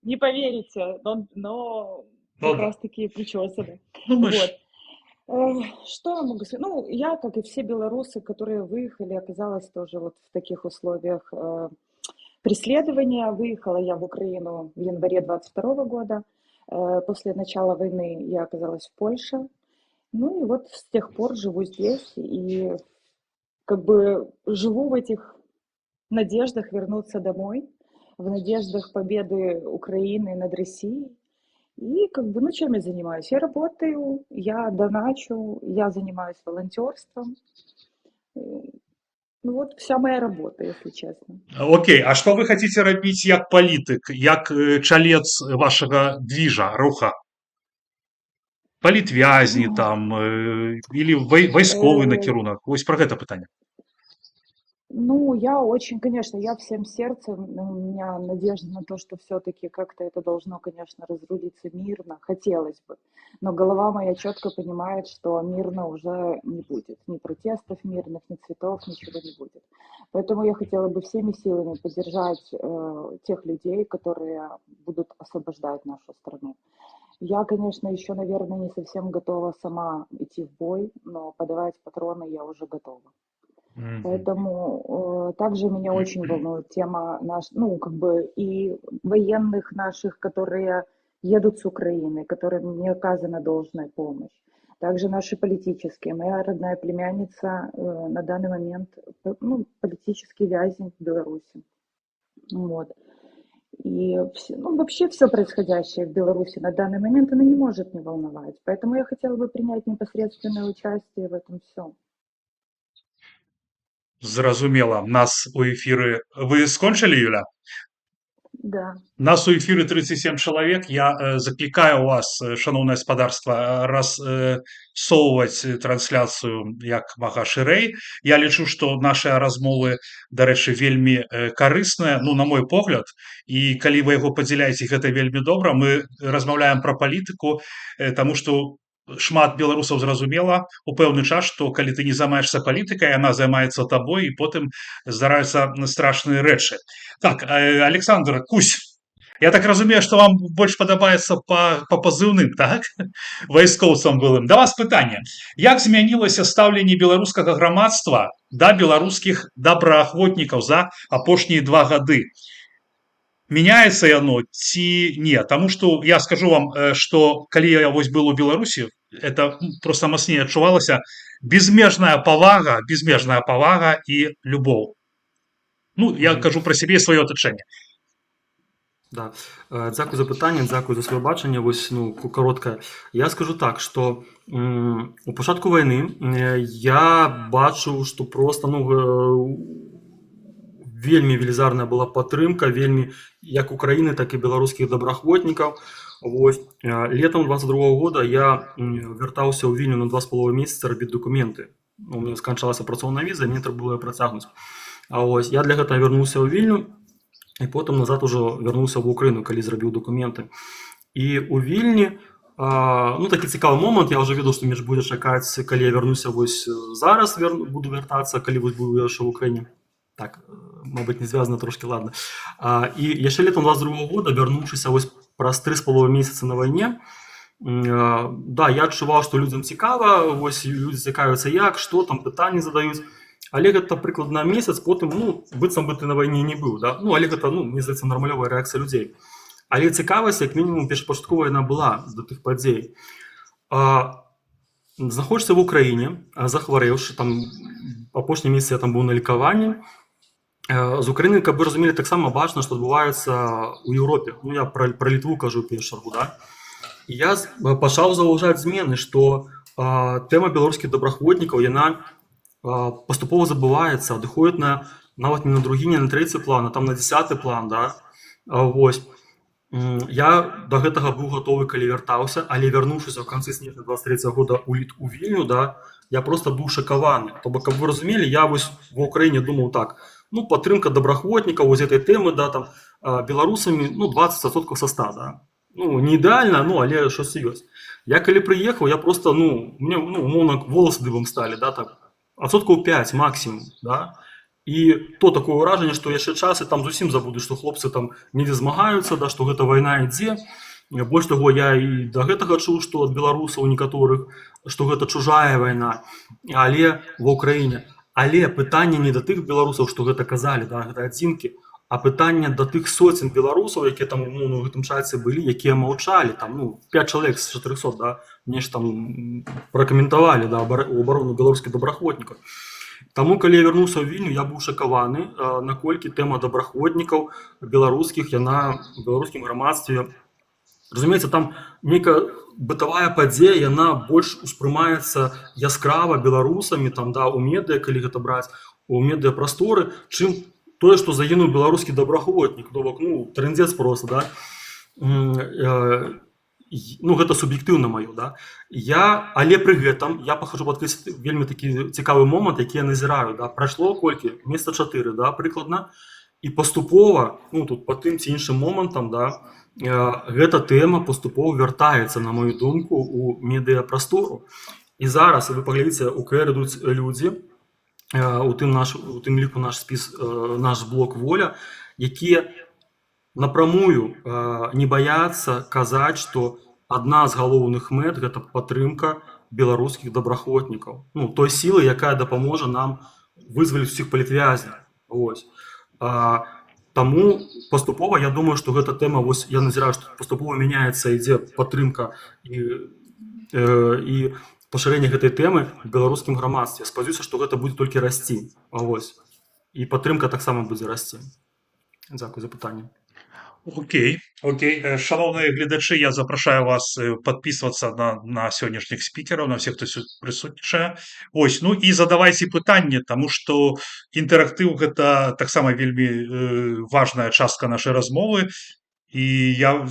Не поверите, но как раз таки причесаны. Вот. Что я могу сказать? Ну, я, как и все белорусы, которые выехали, оказалась тоже вот в таких условиях преследования. Выехала я в Украину в январе 22 года. После начала войны я оказалась в Польше. Ну и вот с тех пор живу здесь и как бы живу в этих надеждах вернуться домой, в надеждах победы Украины над Россией. И как бы, ну, чем я занимаюсь? Я работаю, я доначу, я занимаюсь волонтерством. Ну, вот вся моя работа, если честно. Окей, а что вы хотите рабіць як палітык, як чалец вашага движа, руха? Палітвязні там, или вайсковы накірунак? Вось про гэта пытанне. Ну, я очень, конечно, я всем сердцем, у меня надежда на то, что все-таки как-то это должно, конечно, разрулиться мирно, хотелось бы. Но голова моя четко понимает, что мирно уже не будет. Ни протестов мирных, ни цветов, ничего не будет. Поэтому я хотела бы всеми силами поддержать тех людей, которые будут освобождать нашу страну. Я, конечно, еще, наверное, не совсем готова сама идти в бой, но подавать патроны я уже готова. Мгм. Поэтому также меня очень волнует тема ну, как бы и военных наших, которые едут с Украины, которым не оказана должная помощь. Также наши политические. Моя родная племянница на данный момент, ну, политический вязень в Беларуси. Вот. И ну, вообще все происходящее в Беларуси на данный момент, оно не может не волновать. Поэтому я хотела бы принять непосредственное участие в этом всем. Зразумела. Нас у эфіры вы скончылі, Юля? Да. Нас у эфіры 37 чалавек. Я заклікаю вас, шаноўнае гаспадарства, рассоўваць трансляцыю як мага шырэй. Я лічу, што нашыя размовы, дарэчы, вельмі карысныя, ну, на мой погляд. І калі вы яго падзяляеце, гэта вельмі добра. Мы размаўляем пра палітыку, таму што шмат беларусаў зразумела у пэўны час, што калі ты не займаешься палітыкай, яна займаецца табой, і потым здараюцца страшныя рэчы. Так, Александр, Кусь, я так разумею, што вам больш падабаецца па пазыўным, так? Вайскоўцам былым. Да вас пытанне. Як змянілася стаўленне беларускага грамадства да беларускіх добраахвотнікаў за апошнія 2 гады? Меняецца яно ці не? Таму што я скажу вам, што калі я вось был у Беларусі, это просто мацней адчувалася безмежная павага і любоў. Ну, я кажу пра сябе і сваё атачэнне. Да. Дзякуй за пытанне, дзякуй за сваё бачанне. Вось, ну, каротка. Я скажу так, што у пачатку вайны я бачыў, што просто, ну, вельмі велізарная была падтрымка, вельмі як Украіны, так і беларускіх добраахвотнікаў. Вось, летом 22 года я вяртаўся ў Вільню на 2,5 месяца рабіць дакументы. У мяне сканчалася працоўная віза, мне трэба было працягнуць. А вось, я для гэтага вярнуўся ў Вільню, і потым назад ужо вярнуўся в Украіну, калі зрабіў дакументы. І у Вільні, ну, такі цікавы момант, я ўжо ведаў, што мяне будзе чакаць, калі я вярнуся вось зараз, буду вяртацца, калі вось буду яшчэ в Украіне. Так, мабыць, не звязана трошки, ладно. І яшчэ летом 22 года, вярнуўшыся вось праз 3,5 месяца на вайне, да, я адчуваў, што людзям цікава, вось людзі цікавяцца як, што там, пытанні задаюць. Але гэта прыкладна месяц, потым, ну, быццам бы ты на вайне не быў, да? Ну, але гэта, ну, мне здаецца, нармалёвая рэакцыя людзей. Але цікавасць, як мінімум, першапачатковая яна была да тых падзей. Знаходзішся в Украіне, захварэўшы, там, апошні месяц я там быў на лікаванні. З Украіны, каб вы разумелі, таксама бачна, што адбываецца ў Еўропе. Ну, я пра Літву кажу ў першую чаргу, да? І я пачаў заўважаць змены, што тэма беларускіх добраахвотнікаў, яна паступова забываецца, адыходзіць нават не на другі, не на трэці план, а там на 10-й план, да? Вось. Я да гэтага быў гатовы, калі вяртаўся, але вярнуўшыся ў канцы снежня 23 года у Вільню, да, я просто быў шакаваны. То бок, каб вы разумелі, я вось в Украіне думаў так, ну, падтрымка добраахвотнікаў вось этой тэмы, да, там, беларусамі, ну, 20% са 100, да. Ну, не ідэальна, ну, але щось ёсць. Я калі прыехаў, я просто, ну, мне, ну, умоўна, волосы дыбам сталі, да, так, 5% максимум, да. І то такое ўражанне, што яшчэ час, і там зусім забуду, што хлопцы там недзе змагаюцца, да, што гэта вайна ідзе. Больш таго, я і да гэтага чуў, што ад беларусаў некаторых, што гэта чужая вайна, але ва Ўкраіне. Але пытанне не да тых беларусаў, што гэта казалі, да, гэта адзінкі, а пытанне да тых соцень беларусаў, якія там, ну, у гэтым чаце былі, якія маўчалі, там, ну, 5 чалавек з 400, да, мне ж там пракаментавалі, да, у абарону беларускіх добраахвотнікаў. Таму, калі я вярнуўся ў Вільню, я быў шакаваны, наколькі тэма добраахвотнікаў беларускіх, яна ў беларускім грамадстве, разумеецца, там нейкая бытавая падзея, яна больш успрымаецца яскрава беларусамі, там, да, у медыа, калі гэта браць, у медыапрасторы, чым тое, што загінуў беларускі добраахвотнік. Ну, трындзец просто, да. Ну, гэта суб'ектыўна маё, да. Але пры гэтым я пахажу падкрэсліць вельмі такі цікавы момант, які я назіраю, да. Прайшло колькі? Месяца 4, да, прыкладна. І паступова, ну, тут па тым ці іншым момантам, да, гэта тэма паступова вяртаецца, на мою думку, у медыапрастору. І зараз, вы паглядзіце, у КР ідуць людзі, у тым ліку наш спіс, наш блок «Воля», якія напрамую не баяцца казаць, што адна з галоўных мэт – гэта падтрымка беларускіх добраахвотнікаў. Ну, той сілы, якая дапаможа нам вызваліць усіх палітвязняў. Вось. Таму паступова я думаю, што гэта тэма, вось я назіраю, што паступова мяняецца, ідзе падтрымка і пашырэнне гэтай тэмы ў беларускім грамадстве. Спадзяюся, што гэта будзе толькі расці. Вось. І падтрымка таксама будзе расці. Дзякуй за пытанне. Окей. Шановні глядачі, я запрошую вас підписуватися на сьогоднішніх спікерів, на всіх, хто присутнічає. Ось, ну і задавайте питання, тому що інтерактив – це так само вельми важна частка нашої розмови. І я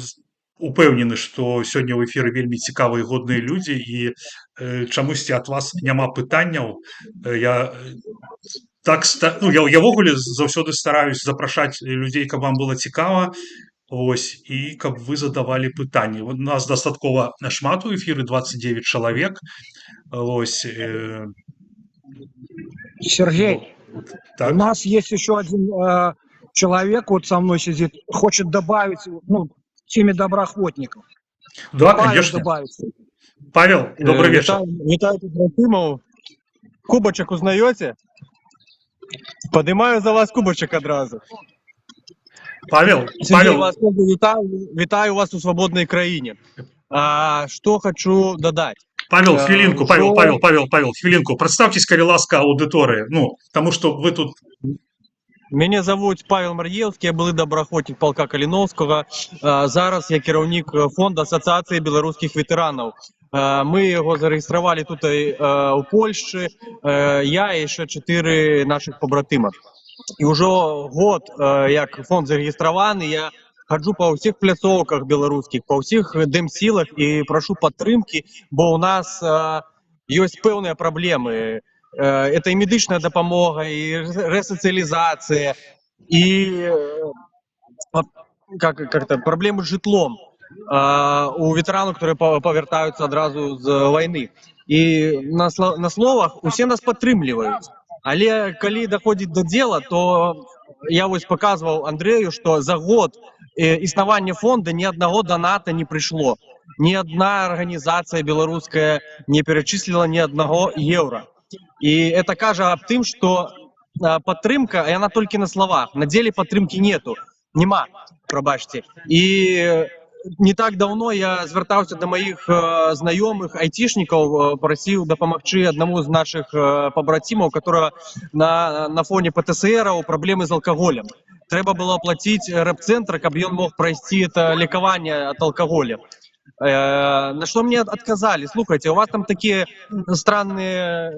упевнений, що сьогодні в ефірі вельми цікаві і годні люди, і чомусь від вас нема питання. Я в ogóle завжди стараюсь запрошати людей, каб вам було цікаво. Ось, і каб ви задавали питання. У нас достатково шмат у ефірі, 29 чоловік. Ось. Сергей, так. У нас есть еще один человек, вот со мной сидит, хочет добавить, ну, к теме доброохотников. Да, Павел конечно. добавится. Павел, добрый вечер. Витаю Трофимов. Кубочек узнаете? Поднимаю за вас кубочек одразу. Павел, Сергей, вас вітаю вас у свободной краине. Что хочу додать? Павел, хвилинку, Павел, хвилинку. Представьтесь, коли ласка, аудитории. Ну, потому что вы тут... Меня зовут Павел Мар'євський, я былы добраахвотнік полка Каліновського. Зараз я керівник фонду Асоціації білоруських ветеранів. Ми його зареєстрували тут у Польщі, я і ще 4 наших побратима. І вже год, як фонд зареєстрований, я ходжу по всіх пляцовках білоруських, по всіх демсілах і прошу підтримки, бо у нас є певні проблеми. Это и медичная допомога, и ресоциализация, и как-то проблемы с житлом у ветеранов, которые повертаются одразу з войны. И на словах усе нас підтримують. Але коли доходить до дела, то я ось показывал Андрею, что за год існування фонду ни одного доната не пришло. Ни одна организация белорусская не перечислила ни одного евро. И это каже об тым, что падтрымка, и она только на словах, на деле падтрымки нету, нема, пробачьте. И не так давно я звертаўся до моих знаёмых айтишников, просил дапамагчы одному из наших побратимов, которого на фоне ПТСР проблемы с алкоголем. Трэба было оплатить рэп-центр, каб ён мог пройти это лекаванне от алкоголя. На что мне отказали? Слухайте, у вас там такие странные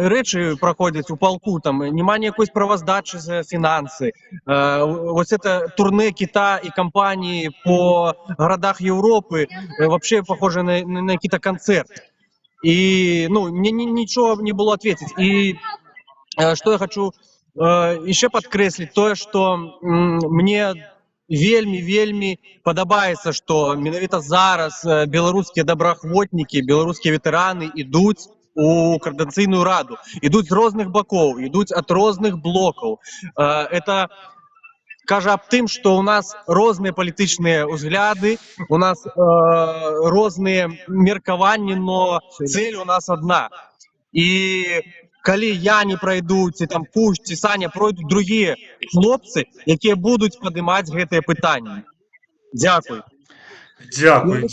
речи проходят у полку, там нема никакой справоздачи за финансы. Вот это турне Кита и компании по городах Европы вообще похоже на какой-то концерт. И, ну, мне ничего не было ответить. И что я хочу еще подкреслить, то, что мне вельмі падабаецца, што менавіта зараз беларускія добраахвотнікі, беларускія ветэраны ідуць у Координаційную раду, ідуць з розных бакоў, ідуць ад розных блокаў. Это кажа аб тым, што у нас розныя палітычныя ўзгляды, у нас розныя меркаванні, но цель у нас одна. І калі я не пройду, ці там Пуш, ці Саня пройдут другие хлопцы, якія будуць падымаць гэтыя пытанні. Дзякуй. Дзякуй,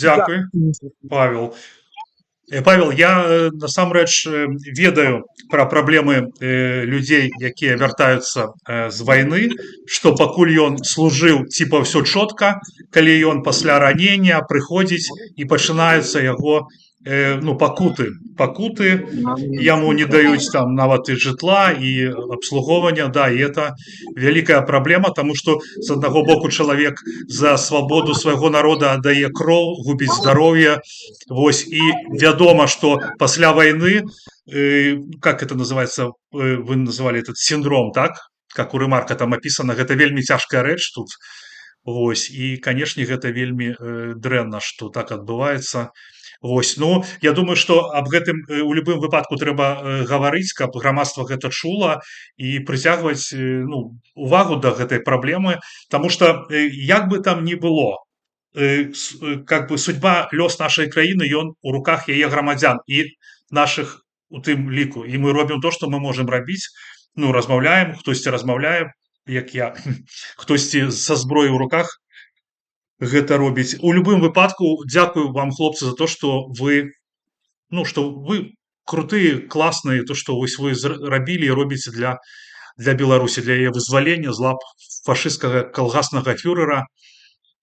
Павел. Павел, я насамрэч ведаю пра праблемы людзей, якія вяртаюцца з вайны, што пакуль ён служыў, типа ўсё чётка, калі ён пасля ранення прыходзіць і пачынаюцца яго пакуты, яму не даюць там нават і жытла, і абслугоўвання, да, і это вялікая праблема, таму што з аднаго боку чалавек за свабоду свайго народа аддае кроў, губіць здароўе, вось, і вядома, што пасля вайны, как это называется, вы называли этот синдром, так? Как у Рэмарка там апісана, гэта вельмі цяжкая рэч тут, вось, і, канешне, гэта вельмі дрэнна, што так адбываецца. Вось, ну, я думаю, што аб гэтым у любым выпадку трэба гаварыць, каб грамадства гэта чула і прыцягваць увагу да гэтай праблемы, таму што як бы там ні было, как бы судьба, лёс нашай краіны, ён у руках яе грамадзян і нашых у тым ліку, і мы робім то, што мы можам рабіць ну, размаўляем, хтосьці размаўляе, як я, хтосьці са зброяй у руках гэта робіць. У любым выпадку дзякую вам, хлопцы, за то, што вы, ну, што вы крутыя, класныя, то, што вось вы рабілі і робіце для Беларусі, для яе вызвалення з лап фашысцкага калгаснага фюрэра.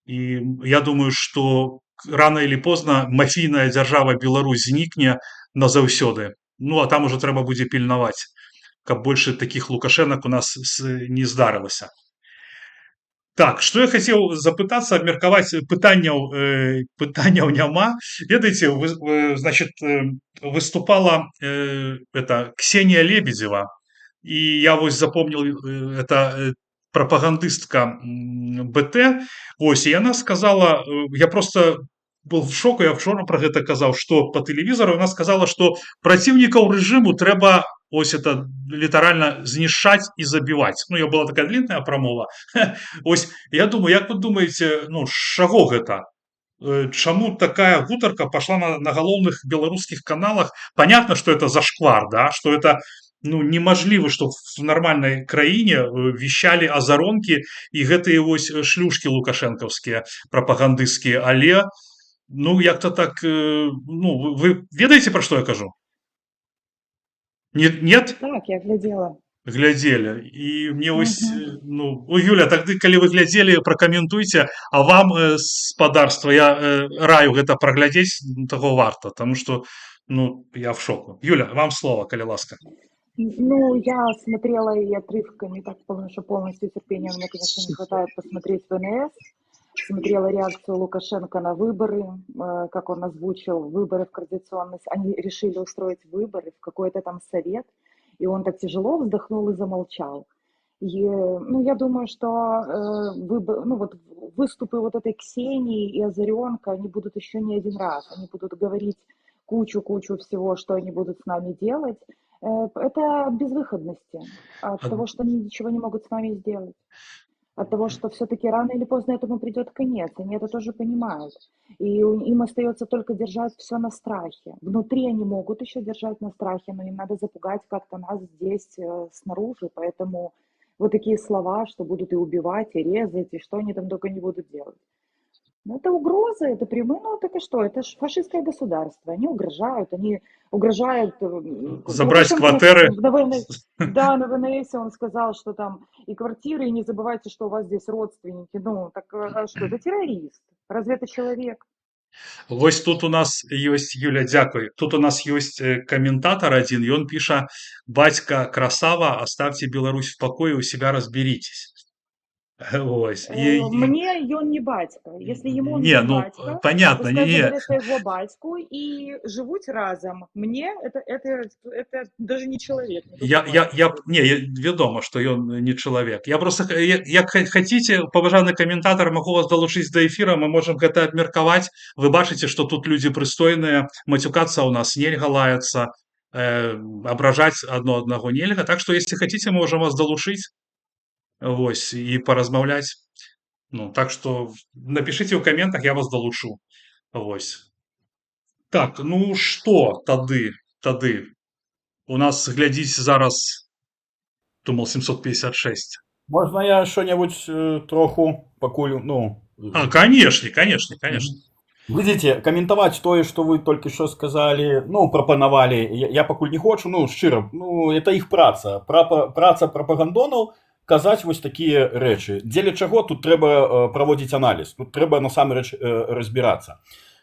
І я думаю, што рана или позна мафійная дзяржава Беларусь знікне назаўсёды. Ну, а там ужо трэба будзе пільнаваць, каб больше такіх лукашэнак у нас не здарылася. Так, што я хацеў запытацца, абмеркаваць пытанняў няма. Ведаеце, значит, выступала Ксения Лебедева, і я вось запомніў, это прапагандыстка БТ, вось, і яна сказала, я просто был в шоку, я вчора про гэта казаў, што по тэлевізору яна сказала, што праціўнікаў рэжыму трэба ось это літаральна знішчаць і забіваць. Ну, я была такая длинная прамова. Ось, я думаю, як вы думаеце, ну, з чаго гэта? Чаму такая гутарка пошла на галоўных беларускіх каналах? Понятно, что это зашквар, да, что это, ну, немажліва, што в нармальнай краіне вещалі азаронкі і гэтыя вось шлюшкі лукашэнкаўскія прапагандысцкія, але, ну, як-то так, ну, вы ведаеце, пра што я кажу? Нет? Так, я глядела. Глядзелі. І мне вось, ну, Юля, тады, калі вы глядзелі, пракаментуйце, а вам, спадарства, я раю гэта праглядзець, таго варта, таму што, ну, я в шоку. Юля, вам слово, калі ласка. Ну, я смотрела и отрывками, так потому что полностью терпения у меня, конечно, не хватает посмотреть ВНС. Смотрела реакцию Лукашенко на выборы, как он озвучил выборы в координационный. Они решили устроить выборы в какой-то там совет, и он так тяжело вздохнул и замолчал. И, ну, я думаю, что выступы вот этой Ксении и Озаренко, они будут еще не один раз. Они будут говорить кучу всего, что они будут с нами делать. Это от безвыходности, от того, что они ничего не могут с нами сделать. От того, что все-таки рано или поздно этому придет конец. Они это тоже понимают. И им остается только держать все на страхе. Внутри они могут еще держать на страхе, но им надо запугать как-то нас здесь, снаружи. Поэтому вот такие слова, что будут и убивать, и резать, и что они там только не будут делать. Ну, это угрозы, это прямые, ну, так и что? Это же фашистское государство. Они угрожают... Забрать квартиры. Да, на ВНС он сказал, что там и квартиры, и не забывайте, что у вас здесь родственники. Ну, так а что, это террорист? Разве это человек? Вось тут у нас ёсць, Юля, дзякуй. Тут у нас ёсць каментатор один, и он піша: «Батька красава, оставьте Беларусь в покое, у себя разберитесь». Ось. Мне он не батька. Если ему он не, не ну, батька, понятно, пускай не. заберет своего батьку и живут разом. Мне это даже не человек. Вядома, што ён не чалавек. Я просто, як хаціце, паважаны каментатар, магу вас далучыць да эфіра, мы можам гэта абмеркаваць. Вы бачыце, што тут людзі прыстойныя, мацюкацца ў нас нельга, лаяцца, абражаць адно аднаго нельга. Так што, если хаціце, мы можам вас далучыць. Вось, і паразмаўляць. Ну, так што напішыце ў каментах, я вас далучу. Вось. Так, ну што тады? У нас глядзіць зараз, думал, 756. Можна я що-небудь троху пакуль, ну... Конечно. Глядзіце, каментаваць тое, што вы толькі што сказалі, ну, прапанавалі, я пакуль не хочу, ну, шчыра, ну, это іх праца. Праца прапагандонаў казаць вось такія рэчы. Дзеля чаго тут трэба праводзіць аналіз, тут трэба насамрэч разбірацца.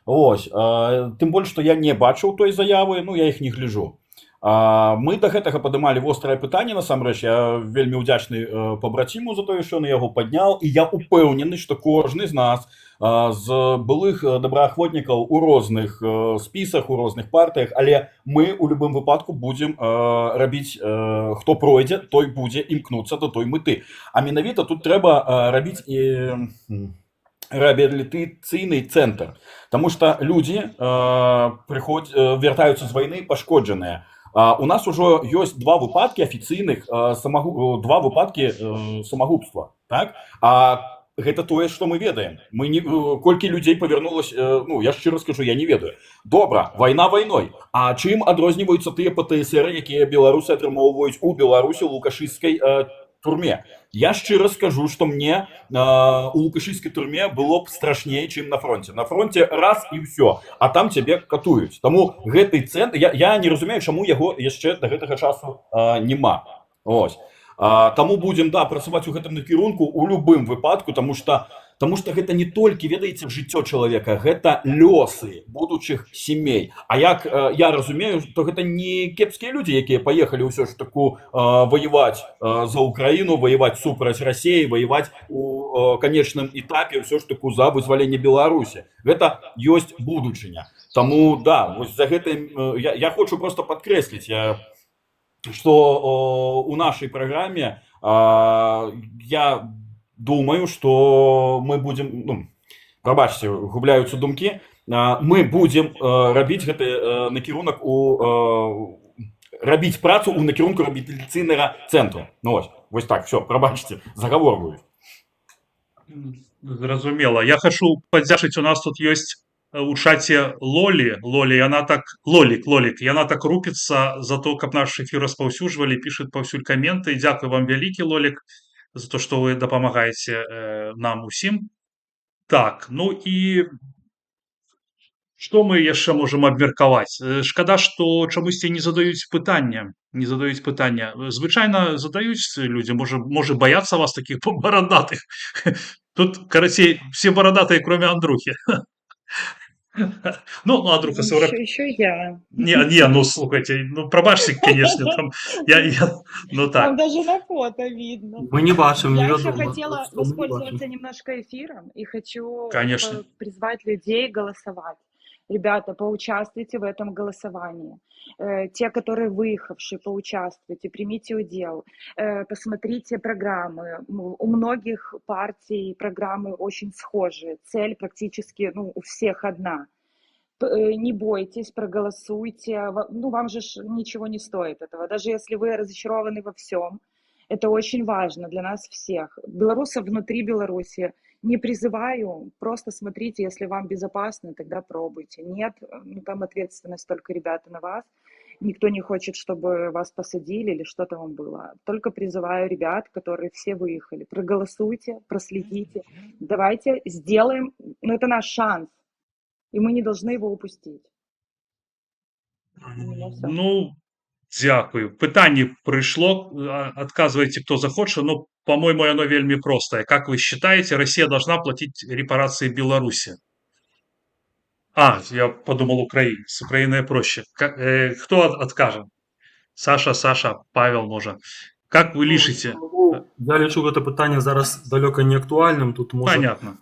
Вось, тым больш, што я не бачыў той заявы, ну, я іх не гляджу. Мы да гэтага падымалі вострае пытанне, насамрэч, я вельмі ўдзячны пабраціму за тое, што ён яго падняў, і я упэўнены, што кожны з нас з былых добраахвотнікаў у розных спісах, у розных партыях, але мы у любым выпадку будзем рабіць, хто пройдзе, той будзе імкнуцца да той мэты. А менавіта тут трэба рабіць реабілітацыйны цэнтр, таму што людзі вяртаюцца з вайны пашкоджаныя. У нас ужо ёсць два выпадкі афіцыйных, два выпадкі самагубства, так? гэта тое, што мы ведаем. Мы не колькі людзей павярнулася, ну я шчыра скажу, я не ведаю. Добра, вайна вайной. А чым адрозніваюцца тыя ПТСР, якія беларусы атрымоўваюць у Беларусі ў лукашысцкай турме? Я шчыра скажу, што мне у лукашыцкай турме было б страшней, чым на фронте. На фронте раз і ўсё, а там цябе катуюць. Таму гэты цэнтр, я не разумею, чаму яго яшчэ да гэтага часу няма. Ось. Таму будзем, да, працаваць у гэтым накірунку ў любым выпадку, таму што гэта не толькі, ведаеце, жыццё чалавека, гэта лёсы будучых сямей. А як я разумею, то гэта не кепскія людзі, якія паехалі ўсё ж таку ваяваць за Украіну, ваяваць супраць Расіі, ваяваць у канечным этапе ўсё ж таку за вызваленне Беларусі. Гэта ёсць будучыня. Таму, да, вось за гэтым я хочу просто падкрэсліць, что у нашей программе я думаю, что мы будем, ну, пробачьте, губляются думки, мы будем рабіць гэты накірунак рабіць працу у накірунку рэабілітацыйнага цэнтру. Ну вось так, все, пробачьте, загаворваю. Зразумела. Я хочу падзячыць, у нас тут ёсць у чаце Лолі, яна так, Лолік, яна так рупіцца за то, каб наш эфір распаўсюджвалі, пішет паўсюль каменты. Дзякую вам вялікі, Лолік, за то, што вы дапамагаеце нам усім. Так, ну і што мы яшчэ можам абмеркаваць? Шкада, што чамусьці не задаюць пытання. Звычайна задаюць людзі, можа баяцца вас такіх барадатых. Тут, карацей, все барадатыя, кроме Андрухи. Ну, Андруха, Еще я. Не, ну, слухайте, ну, пробачьте, конечно, там, ну, так. Там даже на фото видно. Мы не бачим, не Я еще ведомо. хотела Что мы не воспользоваться бачим. немножко эфиром и хочу Конечно. призвать людей голосовать. Ребята, поучаствуйте в этом голосовании. Те, которые выехавшие, поучаствуйте, примите удел, посмотрите программы. У многих партий программы очень схожие. Цель практически, ну, у всех одна. Не бойтесь, проголосуйте. Ну, вам же ничего не стоит этого. Даже если вы разочарованы во всем, это очень важно для нас всех. Белорусов внутри Беларуси не призываю, просто смотрите, если вам безопасно, тогда пробуйте. Нет, ну, там ответственность только, ребята, на вас. Никто не хочет, чтобы вас посадили или что-то вам было. Только призываю ребят, которые все выехали. Проголосуйте, проследите. Давайте сделаем, ну, это наш шанс. И мы не должны его упустить. У меня всё. Ну, дзякую. Пытанне прыйшло, адказвайце, кто захоча, но, по-моему, оно вельми простое. Как вы считаете, Россия должна платить репарации Беларуси? Я подумал, Украине. С Украиной проще. Кто откажет? Саша, Павел, може. Как вы лічыце? Я лічу гэта пытанне зараз далёка не актуальным. Тут можа Понятно.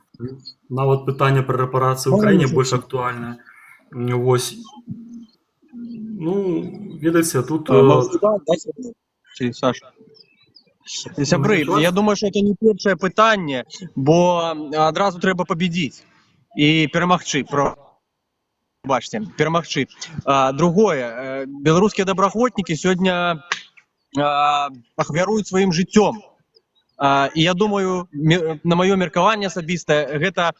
нават пытанне пра рэпарацыі ўкраіне больш актуальнае. Вось. Ну, ведаеце, тут Саша. Сябры, я думаю, що це не перше питання, бо одразу треба победить і перемогти. Бачите, перемогти. Другое, белорусские доброохотники сегодня ахвярують своїм життям. І я думаю, на моє меркаванне асабістае, гэта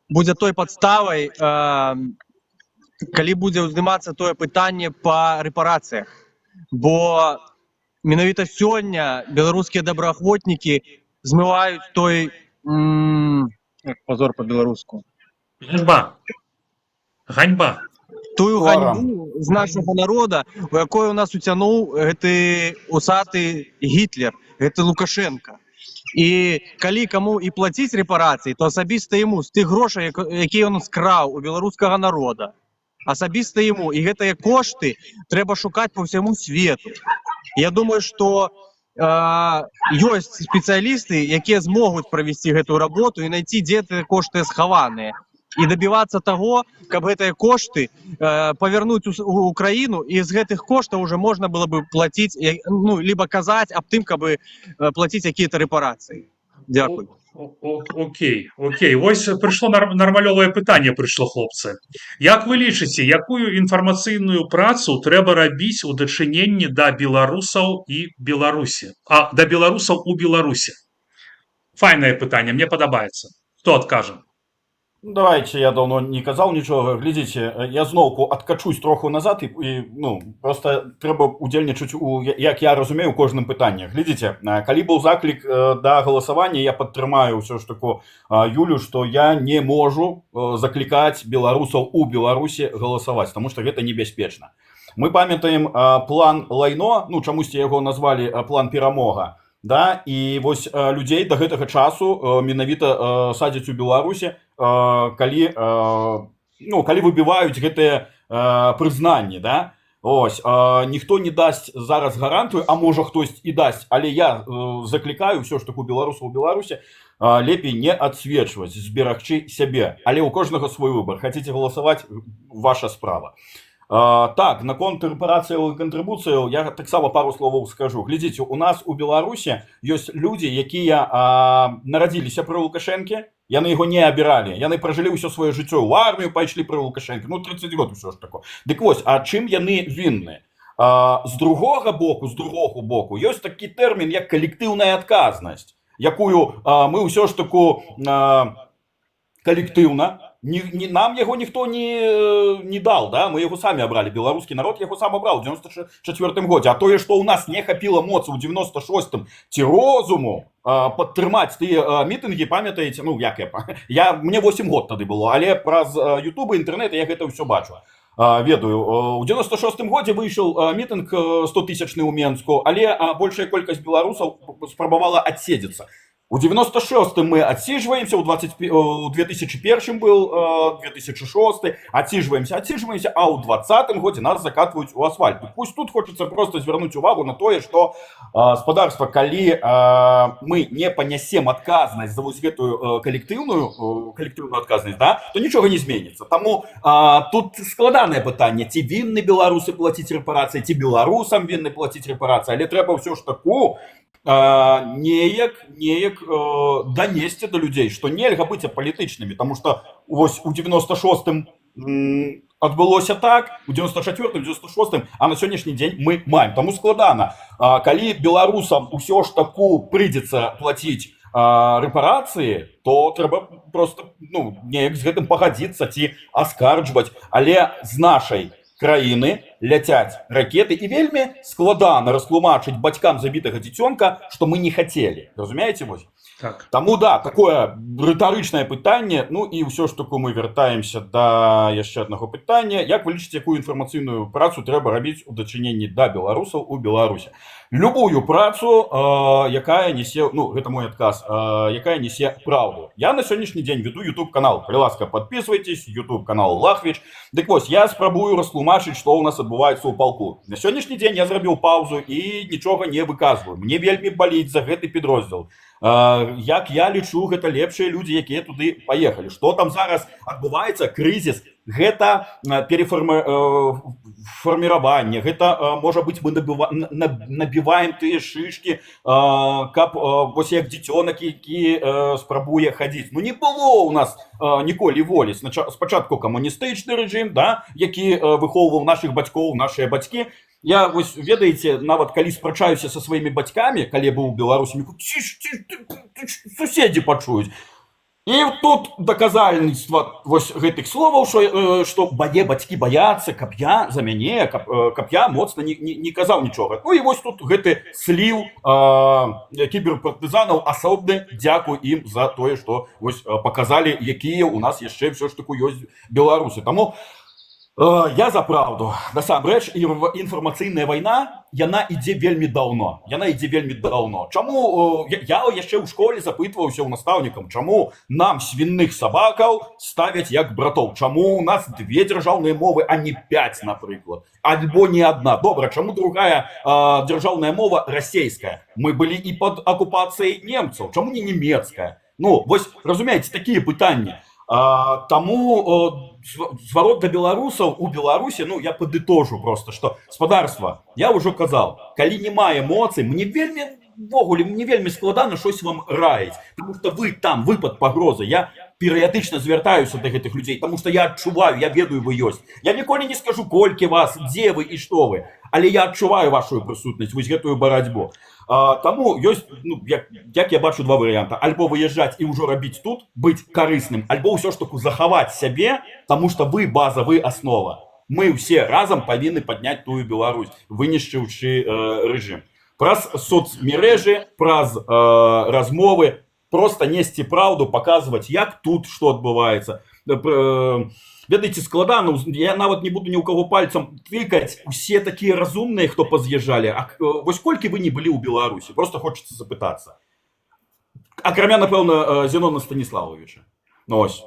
будзе той падставай, калі будзе ўздымацца тое пытанне па рэпарацыях. Бо менавіта сёння беларускія добраахвотнікі змываюць той позор по-беларуску. Ганьба. Тую ганьбу з нашага народа, у якой у нас уцянуў гэты усаты Гітлер, гэты Лукашенко. І калі каму і плаціць рэпарацыі, то асабіста яму з тых грошай, якія ён скраў у беларускага народа, асабіста яму. І гэтыя кошты трэба шукаць по ўсяму свету. Я думаю, што ёсць спецыялісты, якія змогуць правесці гэтую работу і знайти, дзе гэтыя кошты схаваныя. І дабівацца таго, каб гэтыя кошты павярнуць у Украіну, і з гэтых коштаў уже можна было бы плаціць, ну, либо казаць аб тым, каб плаціць якія-то рэпарацыі. Дякую. Окей. Вось прыйшло нармалёвае пытанне, хлопцы. Як вы лічыце, якую інфармацыйную працу трэба рабіць у дачыненні да беларусаў і Беларусі? Да беларусаў у Беларусі? Файнае пытанне, мне падабаецца. Хто адкажа? Давайте, я давно не казал нічого. Глядзіце, я зноўку адкачусь троху назад і ну, просто трэба удзельнічаць у, як я разумею, у кожным пытанні. Глядзіце, калі быў заклік да галасавання, я падтрымаю ўсё ж таку Юлю, што я не можу заклікаць беларусаў у Беларусі галасаваць, таму што гэта небяспечна. Мы памятаем план Лайно, ну чамусьці яго назвалі план перамога, да, і вось людзей да гэтага часу менавіта садзяць у Беларусі, калі выбіваюць гэтыя прызнанні, да? Ось, ніхто не дасць зараз гарантыю, а можа хтось і дасць, але я заклікаю ўсё ж таку беларусаў у Беларусі лепей не адсвечваць, зберагчы сябе, але ў кожнага свой выбар. Хацеце галасаваць, ваша справа. Так, наконт рэпарацыяў і кантрыбуцыяў я таксама пару словаў скажу. Глядзіце, у нас у Беларусі ёсць людзі, якія нарадзіліся пры Лукашэнке, яны яго не абіралі, яны пражылі ўсё сваё жыццё ў армію, пайшлі пры Лукашэнке, ну 30 год усё ж тако. Дык вось, а чым яны вінны? З другога боку ёсць такі тэрмін як калектыўная адказнасць, якую мы ўсё ж таку калектыўна, нам яго ніхто не дал, да? Мы яго самі абралі, беларускі народ яго сам абраў у 94 годзе, а тое, што ў нас не хапіла моцы ў 96-м ці розуму падтрымаць тыя мітынгі, памятаеце, ну як мне 8 год тады было, але праз YouTube і інтэрнэт я гэта ўсё бачу. Ведаю, у 96-м годзе выйшаў мітынг 100-тысячны ў Менску, але большая колькасць беларусаў спрабавала адседзецца. У 96-м мы отсиживаемся, у 2001 был 2006, отсиживаемся, а у 2020 году нас закатывают у асфальт. Пусть тут хочется просто звернуть увагу на то, что господарство, коли мы не понесем отказность за вот эту коллективную отказность, да, то ничего не изменится. Тому тут складанное питание, ці винны белорусы платить репарации, ці белорусам винны платить репарации, але треба все ж таку неяк донести до людей, что нельга быць апалітычнымі, потому что вось у 96-м адбылося так, у 94-м, 96-м, а на сённяшні дзень мы маем. Таму складана, калі беларусам усё ж таку прыйдзецца плаціць рэпарацыі, то трэба просто неяк з гэтым пагадзіцца ці аскарджваць, але з нашай краіны ляцяць ракеты, і вельмі складана растлумачыць бацькам забітага дзіцёнка, што мы не хацелі. Разумееце вось? Так. Таму да, такое рытарычнае пытанне. Ну і ўсё ж таку мы вяртаемся да яшчэ аднаго пытання. Як вы лічыце, якую інфармацыйную працу трэба рабіць у дачыненні да беларусаў у Беларусі? Любую працу, якая несе, гэта мой адказ, якая несе праўду. Я на сённяшні дзень веду YouTube канал. Калі ласка, подписывайтесь, YouTube канал Лахвич. Дык вось, я спрабую растлумачыць, што ў нас адбываецца ў палку. На сённяшні дзень я зрабіў паўзу і нічога не выказваю. Мне вельмі баліць за гэты підроздзел. Як я лічу, гэта лепшыя людзі, якія туды паехалі. Што там зараз адбываецца? Крызіс. Гэта фарміраванне, гэта, можа быць, мы набіваем тыя шышкі, каб вось як дзіцёнак, які спрабуе хадзіць. Не было ў нас ніколі волі. Спачатку камуністычны рэжым, да, які выхоўваў нашых бацькоў, нашыя бацькі. Я, вось, ведаеце, нават калі спрачаюся са сваімі бацькамі, калі быў у Беларусі, суседзі пачуюць. І тут доказальніцтва вось гэтых словаў, што мае бацькі баяцца, каб я за мяне, каб я моцна не казаў нічога. І вось тут гэты сліў кіберпартызанаў, асобны дзякуй ім за тое, што вось паказалі, якія ў нас яшчэ ўсё ж таку ёсць беларусы. Таму я за праўду. Насамрэч, інфармацыйная вайна, яна ідзе вельмі даўно. Чаму я яшчэ ў школе запытваўся ў настаўнікам, чаму нам свінных сабакаў ставяць як братоў? Чаму у нас 2 дзяржаўныя мовы, а не 5, напрыклад? Альбо не одна. Добра, чаму другая дзяржаўная мова расейская? Мы былі і пад акупацыяй немцаў. Чаму не нямецкая? Вось, разумееце, такія пытанні. Таму зварот да беларусаў у Беларусі, я падытожу просто, што спадарства, я ўжо казаў, калі не мае эмоцый, мне вельмі складана щось вам раіць, потому что вы пад пагрозай. Я перыядычна звяртаюся да гэтых людзей, потому что я адчуваю, я ведаю, вы ёсць. Я ніколі не скажу, колькі вас, дзе вы і што вы, але я адчуваю вашу прысутнасць, вось гэтую барацьбу. Таму ёсць, ну, як я бачу два варыянта: альбо выязджаць і ўжо рабіць тут, быць карысным, альбо ўсё ж таки захаваць сябе, таму што вы база, вы аснова. Мы ўсе разам павінны падняць тую Беларусь, вынішчыўшы рэжым. Праз соцмерэжы, праз размовы, просто несці праўду, паказваць, як тут што адбываецца. Ведаеце, складана, я нават не буду ні ў каго пальцам тыкаць, усе такія разумныя, хто паз'язджалі. Вось колькі вы не былі ў Беларусі? Просто хочацца запытацца. Акрамя, напэўна, Зенона Станіславовича. Ну, ось.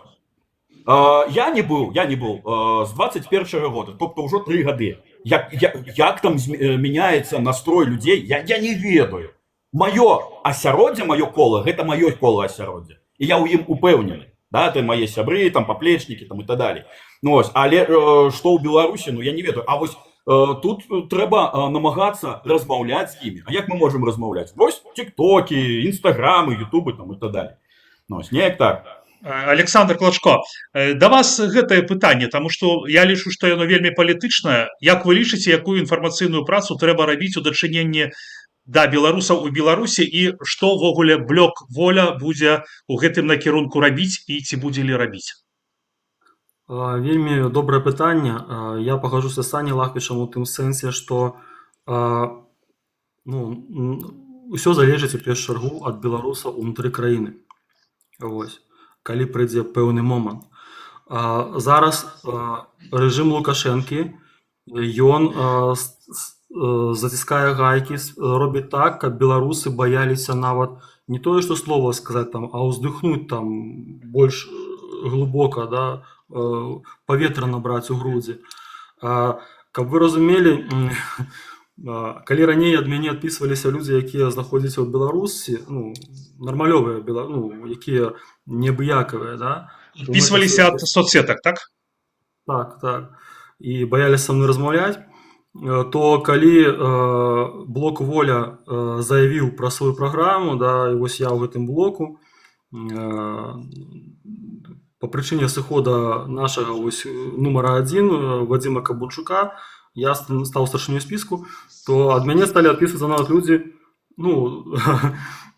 Я не был з 21-го года, тобто ўжо 3 гады. Як там мяняецца настрой людзей, я не ведаю. Маё асяроддзе, маё кола, гэта маё кола асяроддзя. І я ў ім упэўнены. Да, это мои сябры, там, поплечники, там, и так далее. Ну, ось, але что у Беларуси, ну, я не ведаю. А вот тут трэба намагацца размаўляць з імі. А як мы можем размаўляць? Вось тиктоки, инстаграмы, ютубы, там, и так далее. Ну, ось, неяк так. Александр Клачко, да вас гэтае пытанне, таму што я лічу, што яно вельмі палітычнае. Як вы лічыце, якую інфармацыйную працу трэба рабіць у дачыненні да беларусаў у Беларусі і што ўвогуле блок Воля будзе у гэтым накірунку рабіць і ці будзе ли рабіць? Вельмі добрае пытанне. Я пагаджуся з Саней Лахвічам у тым сэнсе, што ўсё залежыць у першую чаргу ад беларусаў унутры краіны. Вось, калі прыйдзе пэўны момант. Зараз рэжым Лукашэнкі, ён заціскае гайкі, робіць так, каб беларусы баяліся нават не тое, што слова сказаць там, а ўздыхнуць там больш глыбока, да, паветра набраць у грудзі. Каб вы разумелі, калі раней ад мяне адпісваліся людзі, якія знаходзяцца ў Беларусі, ну, нармалёвыя, ну, якія неабыякавыя, да? Адпісваліся ад соцсетак, так? Так. І баяліся са мной размаўляць, то калі блок Воля заявіў пра сваю праграму, да, і вось я ў гэтым блоку, па прычыне сыхода нашага вось нумара 1 Вадзіма Кабунчука, я стаў старшынёй спіску, то ад мяне сталі адпісвацца нават людзі, ну,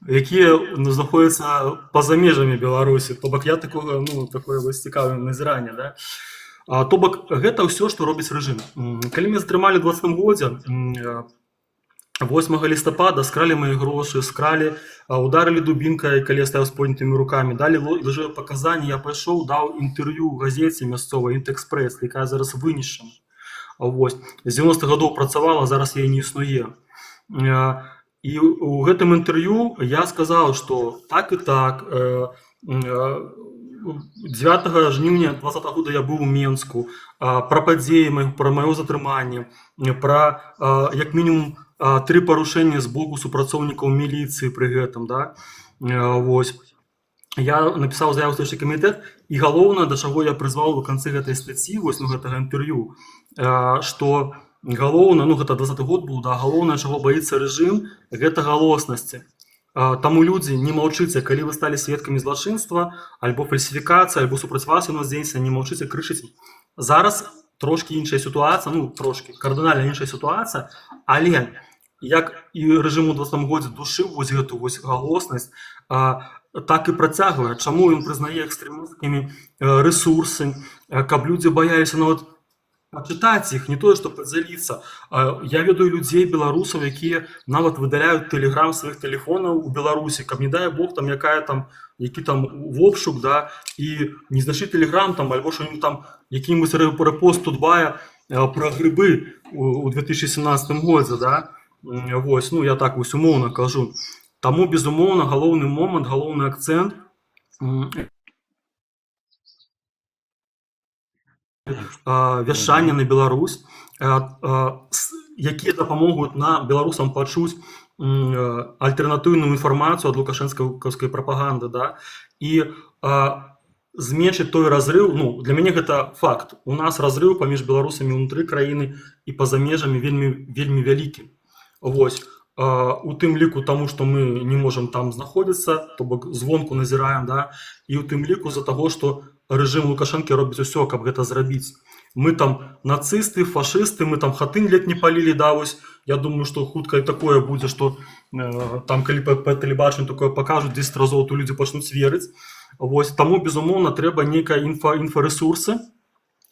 якія знаходзяцца па-за межамі Беларусі. То бок я такое вось цікавае назіранне, да. То бок гэта ўсё, што робіць рэжым. Калі мы затрымалі ў 2020 годзе, 8 лістапада скралі мои грошы, ударылі дубінкай, калі я стаяў з поднятымі рукамі, далі лжывыя паказанні, я пайшоў, даў інтэрв'ю газеце мясцовай «Інтэкспрэс», якая зараз вынішчана. Вось, з 90-х гадоў працавала, зараз яе не існуе. І ў гэтым інтэрв'ю я сказаў, што так і так, 9 жніўня 2020 года я быў у Менску, пра падзеі, пра маё затрыманне, пра як мінімум 3 парушэнні з боку супрацоўнікаў міліцыі пры гэтым, да? Вось. Я напісаў заяву ў следчы камітэт, і галоўнае, да чаго я прызваў у канцы гэтай статці, вось, гэтага інтэрв'ю, што галоўнае, гэта 20 год быў, да, галоўнае, чаго баіцца рэжым, гэта галоснасці. Таму людзі, не маўчыце, калі вы сталі сведкамі злачынства, альбо фальсіфікацыі, альбо супрацьпастаўнага дзейнасці, не маўчыце, крычыце. Зараз трошкі іншая сітуацыя, кардынальна іншая сітуацыя, але як і рэжым у 2020 годзе душыў вось гэту вось галоснасць, так і працягвае. Чаму ён прызнае экстрэмісцкімі рэсурсы, каб людзі баяліся нават пачытаць іх, не тое, што падзяліцца. Я ведаю людзей, беларусаў, якія нават выдаляюць тэлеграм сваіх тэлефонаў у Беларусі, каб, не дай Бог, там які там вобшук, да, і не знайшлі тэлеграм, там, альбо што там які-небудзь рэпост Тутбая пра грыбы у 2017 годзе, да. Вось, я так вось умоўна кажу. Таму, безумоўна, галоўны момант, галоўны акцэнт вяшчання на Беларусь, якія дапамогуць беларусам пачуць альтэрнатыўную інфармацыю ад лукашэнскай прапаганды, да, і зменшыць той разрыв. Для мяне гэта факт. У нас разрыв паміж беларусамі ўнутры краіны і па-за межамі вельмі вялікі. Вось, у тым ліку таму, што мы не можам там знаходзіцца, то бок звонку назіраем, да, і у тым ліку з-за таго, што рэжым Лукашэнкі робіць усё, каб гэта зрабіць. мы там нацисты, фашисты, мы там хатын ледь не палили, да, вось. Я думаю, что хутка і такое будзе, што там калі па тэлебачанню такое пакажуць 10 разоў, то людзі пачнуць верыць. Вось, таму, безумоўна, трэба нейкая інфарэсурсы,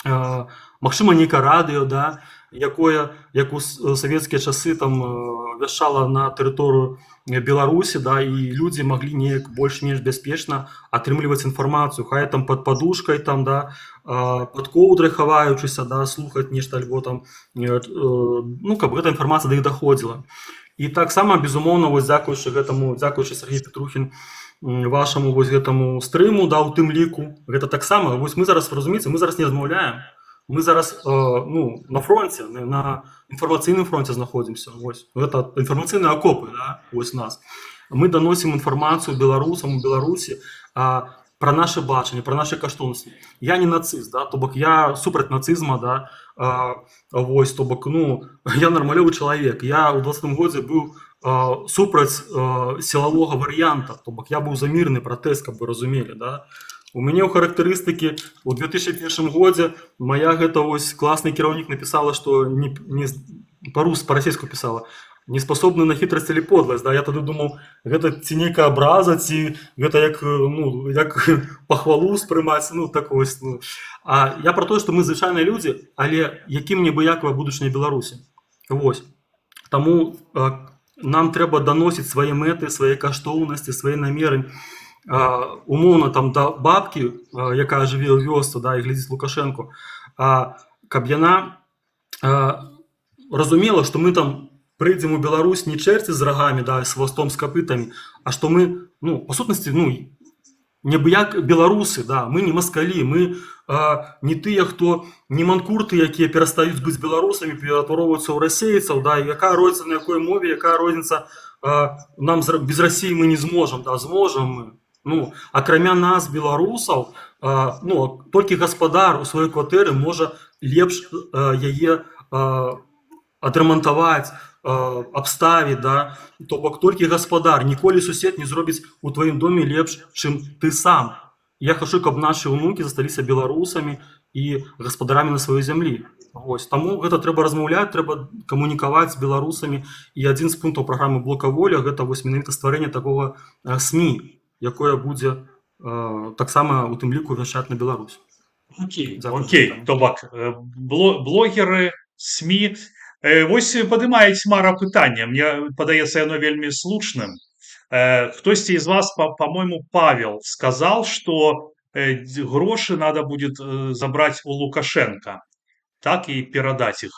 магчыма, нейкае радыё, да, якое, як у савецкія часы там вяшчала на тэрыторыю Беларусі, да, і людзі маглі неяк больш-менш бяспечна атрымліваць інфармацыю, хай там пад падушкай, там, да, пад коўдрай хаваючыся, да, слухаць нешта, альбо там, ну, каб гэта інфармацыя да іх даходзіла. І таксама, безумоўна, вось дзякуючы Сергей Петрухін, вашаму вось гэтаму стрыму, да, у тым ліку, гэта таксама, вось мы зараз, разумееце, мы зараз не размаўляем, мы зараз ну, на фронте, на інфармацыйным фронте знаходзімся, вось, гэта інфармацыйныя акопы, да, вось нас. Мы даносім інфармацыю беларусам у Беларусі пра наша бачанне, пра нашы каштоўнасці. Я не нацыст, да, то бок я супраць нацызма, да, вось, то бок, ну, я нармалёвы чалавек. Я ў 20-м годзе быў супраць сілавога варыянта, то бок я быў за мірны пратэст, каб вы разумелі, да. У мяне ў характарыстыкі ў 2001 годзе моя гэта вось класны кіраўнік напісала, што па-расейску пісала, не способны на хітрасць или подласць, да, я тады думаў, гэта ці нейкая абраза, ці гэта як, ну, як пахвалу спрымаць, ну, так вось, ну. А я пра тое, што мы звычайныя людзі, але якім небыякавая будучыня Беларусі. Вось. Таму нам трэба даносіць свае мэты, свае каштоўнасці, свае намеры, умоўна там да бабкі, якая жыве ў вёсцы, да, і глядзіць Лукашэнку, каб яна разумела, што мы там прыйдзем у Беларусь не чэрці з рагамі, да, з хвастом, з капытамі, а што мы, ну, па сутнасці, ну, небыяк беларусы, да, мы не маскалі, мы не тыя, хто, не манкурты, якія перастаюць быць беларусамі, ператвароўваюцца ў расейцаў, да, і якая розніца на якой мове, якая розніца, нам без Расіі мы не зможам, да, зможам мы. Ну, акрамя нас, беларусаў, ну, толькі гаспадар у сваёй кватэры можа лепш яе адрамантаваць, абставіць, да, то бок толькі гаспадар, ніколі сусед не зробіць у тваім доме лепш, чым ты сам. Я хачу, каб нашы ўнукі засталіся беларусамі і гаспадарамі на сваёй зямлі. Вось, таму гэта трэба размаўляць, трэба камунікаваць з беларусамі, і адзін з пунктаў праграмы Блока Воля гэта вось менавіта стварэнне такога СМІ, якое будзе таксама у тым ліку вяшчаць на Беларусь. Окей, то бок блогеры, СМІ. Вось падымаеце мара пытання, мне падаецца яно вельмі слушным. Хтосьці из вас, по-моему, Павел, сказал, что гроши надо будет забрать у Лукашенко, так и передать их.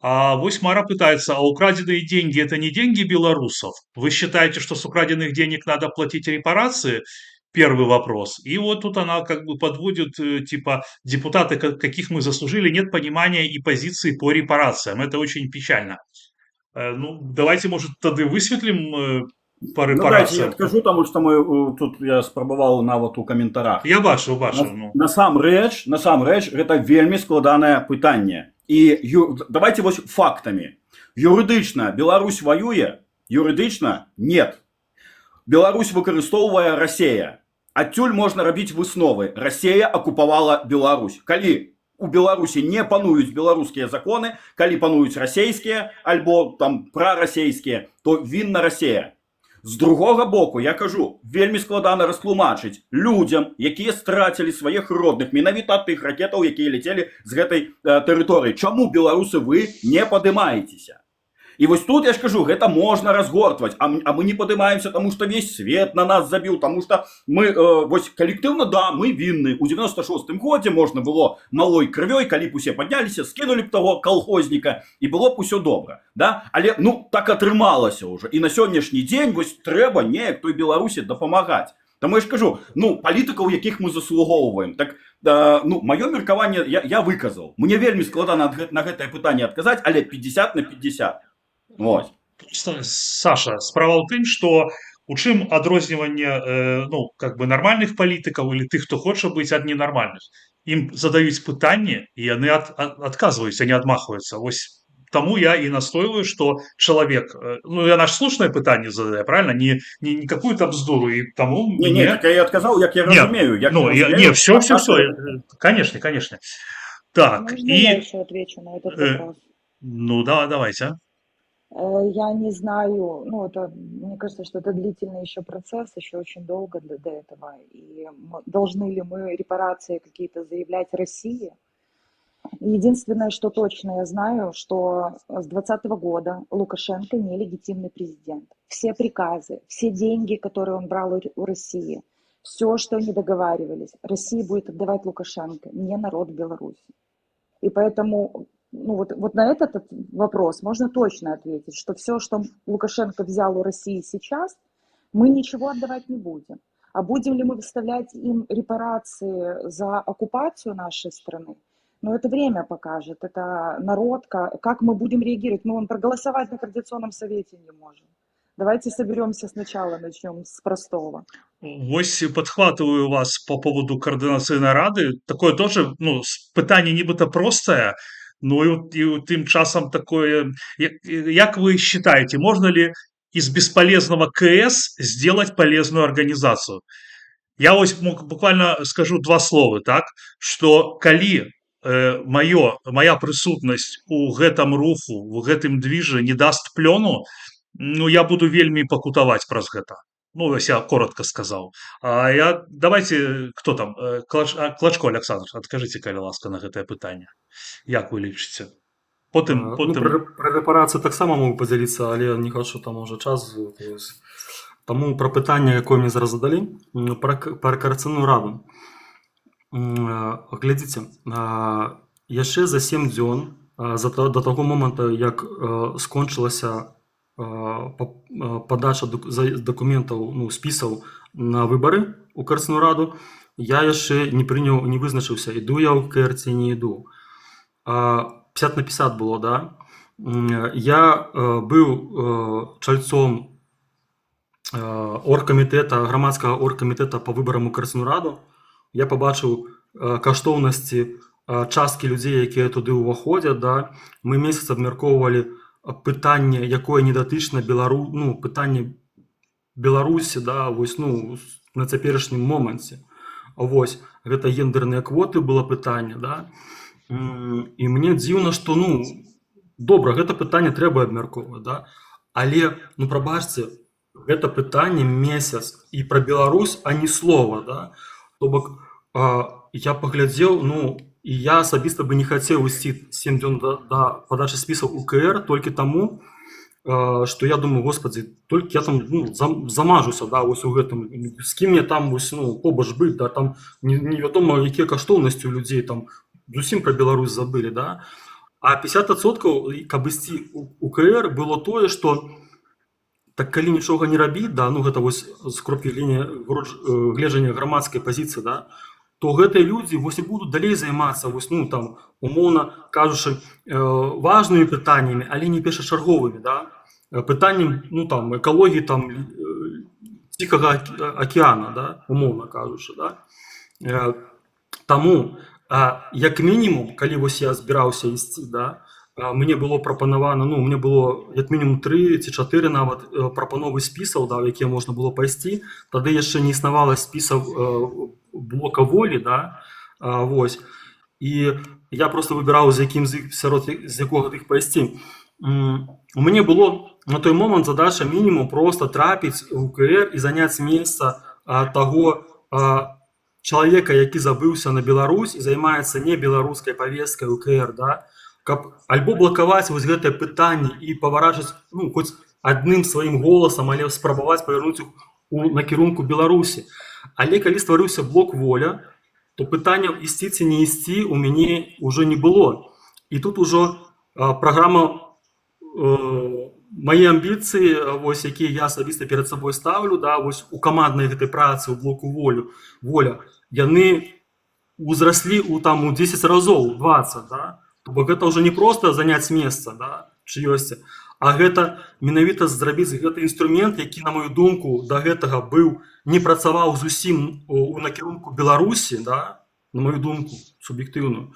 А вось Мара пытается, а украденные деньги это не деньги белорусов? Вы считаете, что с украденных денег надо платить репарации? Первый вопрос. И вот тут она как бы подводит, типа, депутаты, каких мы заслужили, нет понимания и позиции по репарациям. Это очень печально. Ну, давайте, может, тогда высветлим по репарациям. Ну, давайте я скажу, тому что мы тут я спрабаваў нават у каментарах. Я бачу. Насамрэч, гэта вельмі складанае пытанне. І давайте вось фактамі. Юрыдычна Беларусь воюе? Юрыдычна нет. Беларусь выкарыстоўвае Расея. Адтуль можна рабіць высновы. Расея акупавала Беларусь. Калі у Беларусі не пануюць беларускія законы, калі пануюць расейскія альбо там прарасейскія, то вінна Расея. З другога боку, я кажу, вельмі складана растлумачыць людзям, якія страцілі сваіх родных, менавіта ад тых ракетаў, якія ляцелі з гэтай тэрыторыі. Чаму беларусы вы не падымаецеся? І вось тут я ж кажу, гэта можна разгортваць, а мы не падымаемся, таму што весь свет на нас забіў, таму што мы, вось калектыўна, да, мы вінны. У 96-м годзе можна было малой крывёй, калі б усе падняліся, скінулі б таго калхозніка, і было б усё добра, да? Але, ну, так атрымалася ўжо. І на сённяшні дзень вось трэба неяк той Беларусі дапамагаць. Таму я ж кажу, ну, палітыкаў, якіх мы заслугоўваем. Так, ну, маё меркаванне я выказаў. Мне вельмі складана на гэтае пытанне адказаць, але 50 на 50. Вот. Саша, справа ў тым, што у чым адрозніванне ну, как бы нармальных палітыкаў или тых, хто хоча быць ад ненармальных. Ім задаюць пытанне, і яны адказваюць, а не адмахваюцца. Вось таму я і настойваю, што чалавек, ну, яна ж слушнае пытанне задае, правильно? Не какую-то бздуру, і таму... Не, так я адказаў, як я разумею. Не, все, конечно. Так, Можно я и, еще отвечу на этот э, вопрос? ну да, давайте. Я не знаю, ну, это, мне кажется, что это длительный еще процесс, еще очень долго до этого. И должны ли мы репарации какие-то заявлять России? Единственное, что точно я знаю, что с 2020 года Лукашенко нелегитимный президент. Все приказы, все деньги, которые он брал у России, все, что они договаривались, Россия будет отдавать Лукашенко, не народ Беларуси. И поэтому ну, вот на этот вопрос можно точно ответить, что все, что Лукашенко взял у России сейчас, мы ничего отдавать не будем. А будем ли мы выставлять им репарации за оккупацию нашей страны? Ну, это время покажет, это народ, как мы будем реагировать. Мы вон проголосовать на Координационном совете не можем. Давайте соберемся сначала, начнем с простого. Вось подхватываю вас по поводу координацыйнай рады. Такое тоже, ну, пытанне нібыта простае, но и тым часам такое. Як вы считаете, можно ли из бесполезного КС сделать полезную организацию? Я вось буквально скажу два слова, так, что калі моя прысутнасць у гэтым руху, у гэтым двіжы не даст плёну, ну, я буду вельмі пакутаваць праз гэта. Ну, вось я коротко сказаў. Давайте, кто там? Клачко Александр, адкажыце, калі ласка, на гэтае пытанне. Як вы лічыце? Ну, про рэпарацыі таксама могу падзяліцца, але не хачу там уже час. Таму пра пытанне, якое мне зараз задалі, пра координацыйную раду. Глядзіце, яшчэ за 7 дзён до таго моманту, як скончылася падача дакументаў, ну, спісаў на выбары у координацыйную раду, я яшчэ не вызначыўся, іду я ў КР ці не іду. 50 на 50 было, да? Я быў чальцом оргкамітэта, грамадскага оргкамітэта па выбарам у координацыйную раду. Я пабачыў каштоўнасці часткі людзей, якія туды ўваходзяць, да? Мы месяц абмяркоўвалі пытанне, якое не датычна пытанне Беларусі, да, вось, ну, на цяперашнім моманце. Вось, гэта гендерныя квоты было пытанне, да? І мне дзіўна, што, ну, добра, гэта пытанне трэба абмяркоўваць, да? Але, ну, прабачце, гэта пытанне месяц і пра Беларусь, а не слова, да? То бок, я паглядзеў, ну, і я асабіста бы не хацеў ісці 7 дзён да падачы спісаў УКР толькі таму, што я думаю, господи, толькі я там, ну, замажуся, да, вось у гэтым, з кім мне там вось, ну, побач быць, да, там невядома, якія каштоўнасці у людзей, там зусім пра Беларусь забылі, да. А 50%, каб ісці у УКР, было тое, што так калі нічога не рабіць, да, ну, гэта вось з кропкі гледжання грамадскай пазіцыі, да, то гэтыя людзі вось і будуць далей займацца, вось, ну, там, умоўна кажучы, важнымі пытаннямі, але не першачарговымі, да, пытаннем, ну, там, экалогіі, там, Ціхага акіяна, да, умоўна кажучы, да. Таму, як мінімум, калі вось я збіраўся ісці, да, мне было прапанавана, ну, мне было як мінімум 3 ці 4 нават прапановы спісаў, да, у якія можна было пайсці. Тады яшчэ не існавала спісаў блока волі, да, вось. І я просто выбіраў, з якога тых пайсці. У мяне было на той момант задача мінімум просто трапіць у УКР і заняць месца таго чалавека, які забыўся на Беларусь і займаецца не беларускай павесткай УКР, да, каб альбо блакаваць вось гэтае пытанне і паварачыць, ну, хоць адным сваім голасам, але спрабаваць павярнуць у накірунку Беларусі. Але калі стварыўся блок воля, то пытанняў ісці ці не ісці у мяне ўжо не было. І тут ужо праграма мае амбіцыі, вось, якія я асабіста перад сабой ставлю, да, вось у каманднай гэтай працы ў блоку воля, яны узраслі у 10 разоў, 20, да. Бо гэта ўжо не проста заняць месца, да, чыёсьці, а гэта менавіта зрабіць гэты інструмент, які, на мою думку, да гэтага не працаваў зусім у накірунку Беларусі, да, на мою думку, суб'ектыўную,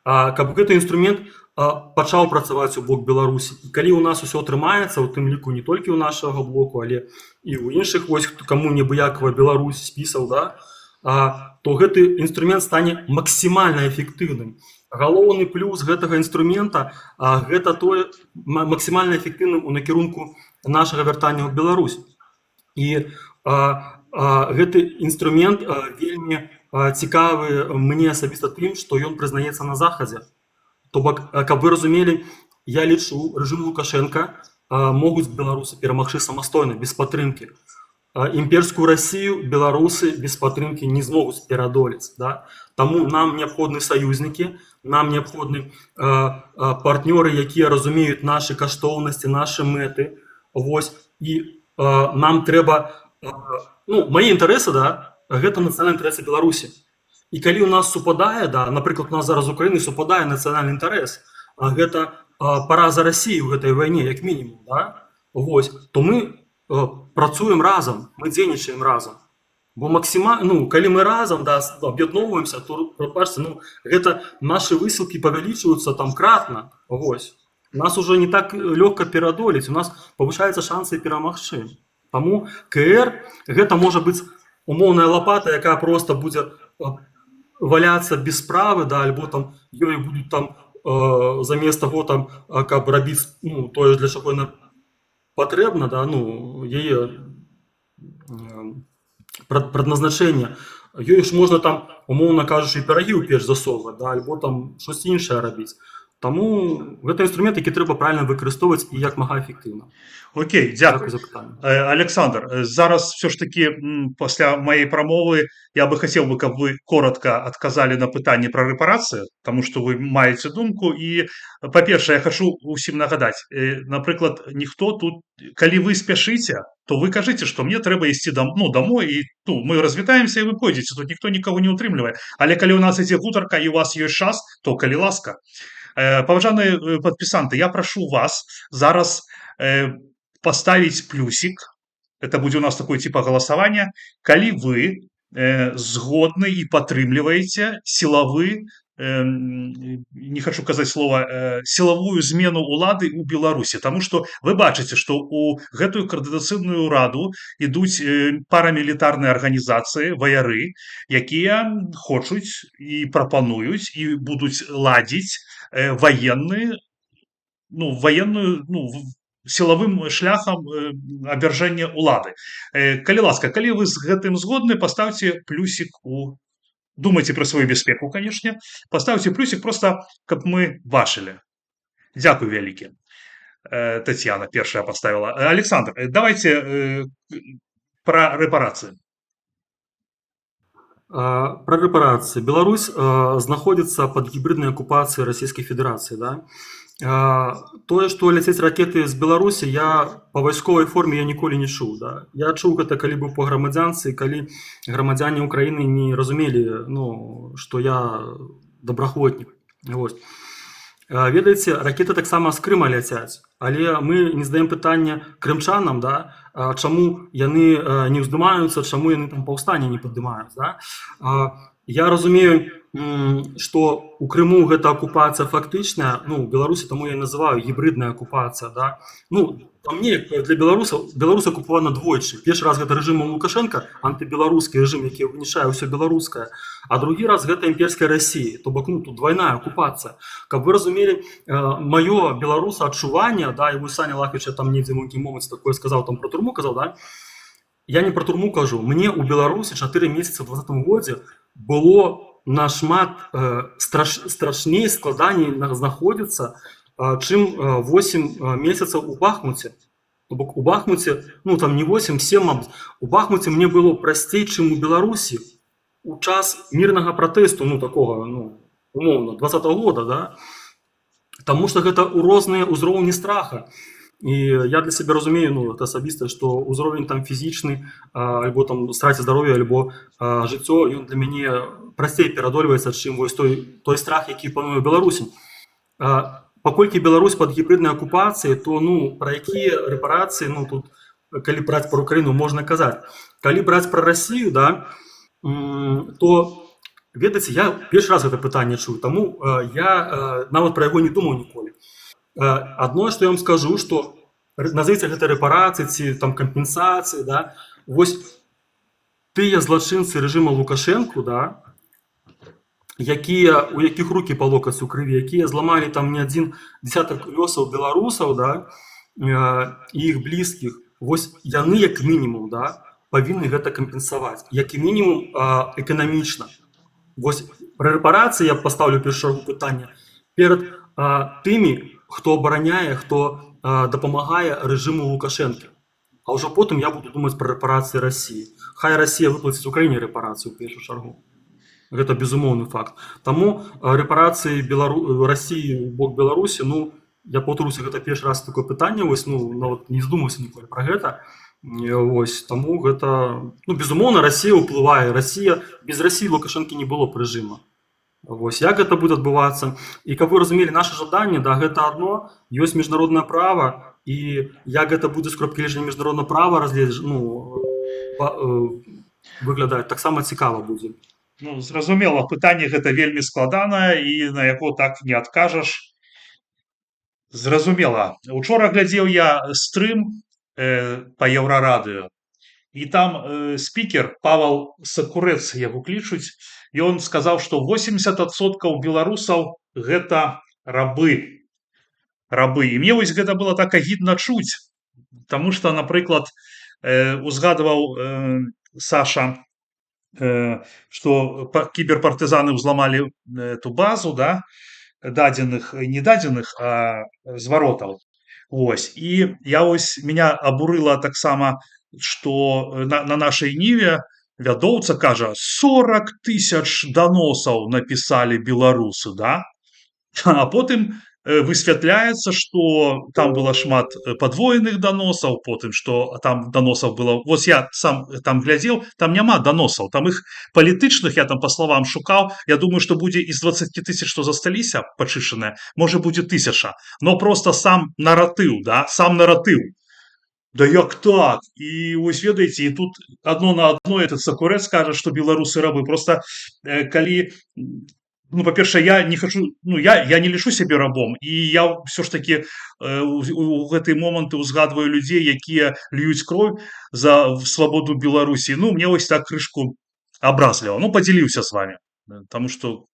каб гэты інструмент пачаў працаваць у бок Беларусі. І калі ў нас усё атрымаецца, у тым ліку не толькі ў нашага блоку, але і ў іншых, вось, каму небыякава Беларусь спісаў, да, то гэты інструмент стане максімальна эфектыўным. галоўны плюс гэтага інструмента гэта тое максімальна эфектыўным у накірунку нашага вяртання ў Беларусь. І гэты інструмент вельмі цікавы мне асабіста тым, што ён прызнаецца на захадзе. То бок, каб вы разумелі, я лічу, рэжым Лукашенка могуць беларусы перамагчы самастойна, без падтрымкі. Імперскую Расію беларусы без падтрымкі не змогуць пераадолець. Да? Таму нам неабходны саюзнікі, нам неабходны партнёры, якія разумеюць нашы каштоўнасці, нашы мэты. Вось. І нам трэба... мае інтарэсы, да, гэта нацыянальныя інтарэсы Беларусі. І калі ў нас супадае, да, напрыклад, у нас зараз з Украінай супадае нацыянальны інтарэс, гэта параза Расіі ў гэтай вайне, як мінімум, да? Вось, то мы працуем разам, мы дзейнічаем разам. Бо калі мы разам, да, аб'ядноўваемся, то, бачыце, гэта нашы высілкі павялічваюцца там кратна. Вось. Нас уже не так лёгка пераадолець, у нас павышаюцца шансы перамагчы. Таму КР гэта можа быць умоўная лапата, якая проста будзе валяцца без справы, да, альбо там ёй будуць там замест таго, там, каб рабіць тое, для чаго яна патрэбна, да, яе прадназначэнне. Ёй ж можна там, умоўна кажучы, пірагі ў печ засоўваць, да, альбо там щось іншае рабіць. Таму гэта інструмент, які трэба правильно выкарыстоўваць і як мага эфектыўна. Окей, дзякуй. Александр, зараз все ж таки пасля моей прамовы я бы хотел бы, каб вы коротко адказалі на пытанне пра рэпарацыю, тому что вы маеце думку. І, па-першае, я хочу усім нагадаць, напрыклад, ніхто тут, калі вы спяшыце, то вы кажыце, што мне трэба ісці домой, і мы развітаемся, і вы пойдзеце, тут ніхто нікого не утрымлівае. Але калі у нас ідзе гутарка і у вас ёсць час, то калі ласка. Паважаныя падпісанты, я прашу вас зараз поставить плюсик, это будет у нас такое типа голосования, калі вы згодны и падтрымліваеце силовы, не хочу казаць слова, силовую змену улады ў Беларусі, потому что вы бачыце, что у гэтую координацыйную раду ідуць парамілітарныя арганізацыі, ваяры, якія хочуць і прапануюць і будуць ладзіць военную, силовым шляхам абвяржэння улады. Калі ласка, калі вы з гэтым згодны, поставьте плюсик думайте про свою бяспеку, конечно, поставьте плюсик просто, каб мы бачылі. Дзякуй вялікі. Татьяна першая поставила. Александр, давайте про рэпарацыі. Про рэпарацыі. Беларусь знаходзіцца пад гібриднай акупацыяй Расійскай Федэрацыі, да? Тое, што ляцець ракеты з Беларусі, я па вайсковай форме я ніколі не чуў. Да? Я чуў гэта, калі быў па грамадзянцы, калі грамадзяне Украіны не разумелі, што я добраахвотнік. Ведаеце, ракеты таксама з Крыма ляцяць, але мы не задаем пытання крымчанам, да? Чаму яны не ўздымаюцца, чаму яны там паўстанне не паддымаюць. Да? Я разумею, што у Крыму гэта акупацыя фактычная, Беларусі таму я называю гібридная акупацыя. Да? Там неяк для беларусаў Беларусь акупавана двойчы. Першы раз гэта рэжымам Лукашенка, антыбеларускі рэжым, які вынішае ўсё беларускае, а другі раз гэта імперская Расія, то бок тут двойная акупацыя. Каб вы разумелі маё беларуса адчуванне, да, і вы Саня Лахвіч там недзе нейкі момант такое сказаў, там про турму казаў, да? Я не про турму кажу. Мне ў Беларусі 4 месяцы ў 2020 годзе было нашмат страшней, складаней знаходзіцца, чым 8 месяцаў у Бахмуце. То бок у Бахмуце, там не 8, 7, у Бахмуце мне было прасцей, чым у Беларусі у час мірнага пратэсту, такога, умоўна, 20-го года, да? Таму што гэта ў розныя ўзроўні страха. І я для сябе разумею, асабіста, што ўзровень там фізічны, альбо там страце здароўя, альбо жыццё, ён для мяне прасцей пераадольваецца, чым вось той страх, які пануе ў Беларусі. Паколькі Беларусь пад гібриднай акупацыяй, то пра якія рэпарацыі, тут калі браць пра Украіну можна казаць. Калі браць пра Расію, да, то ведаеце, я першы раз гэта пытанне чую, таму я нават пра яго не думаў ніколі. Адно, што я вам скажу, што назовіце гэта рэпарацыі ці там кампенсацыі, да, вось тыя злачынцы рэжыма Лукашэнку, да, у якіх рукі па локаць у крыві, якія зламалі там не адзін дзясятак лёсаў беларусаў, да, і іх блізкіх, вось яны як мінімум, да, павінны гэта кампенсаваць, як і мінімум эканамічна. Вось пра рэпарацыі я пастаўлю першую чаргу пытання перад тымі, хто абараняе, хто дапамагае рэжыму Лукашэнкі. А ўжо потым я буду думаць пра рэпарацыі Расіі. Хай Расія выплаціць Украіне рэпарацыю ў першую чаргу. Гэта безумоўны факт. Таму рэпарацыі Расіі ў бок Беларусі, ну, я паўтаруся, гэта першы раз такое пытанне, вось, ну, нават не здумаўся ніколі пра гэта. Вось, таму гэта, ну, безумоўна, Расія ўплывае. Без Расіі Лукашэнкі не было б рэжыма. Вось, як гэта будзе адбывацца? І каб вы разумелі, наша жаданне, да, гэта адно, ёсць міжнароднае права, і як гэта будзе з кропкі гледжання міжнароднае права выглядаць, таксама цікава будзе. Ну, зразумела, пытанне гэта вельмі складанае і на яго так не адкажаш. Зразумела. Учора глядзеў я стрым па Еўрарадыё, і там спікер Павел Сакурэц, яго клічуць, і он сказаў, што 80% беларусаў гэта рабы. І мне вось гэта было так агідна чуць, таму што, напрыклад, узгадываў Саша, што кіберпартызаны ўзламалі эту базу, да, дадзеных, не дадзеных, а зваротаў. Вось. І меня абурыла таксама, што на нашай ніве вядоўца кажа, 40 000 даносаў напісалі беларусы, да? А потым высвятляецца, што там было шмат падвоеных даносаў, потым, што там даносаў было... Вось я сам там глядзеў, там няма даносаў, там іх палітычных, я там па словам шукаў, я думаю, што будзе из 20 000, што засталіся пачышаныя, можа будзе 1000, но просто сам наратыў, да, сам наратыў. Да як так? І вось ведаеце, і тут адно на адно этот Сакурэц скажа, што беларусы рабы. Просто калі... Ну, па-першае, я не хочу, ну, я не лічу сябе рабом, і я ўсё ж такі у гэты моманты ўзгадваю людзей, якія льюць кроў за свабоду Беларусі. Ну, мне вось так крышку абразліва. Ну, падзяліўся з вами, таму што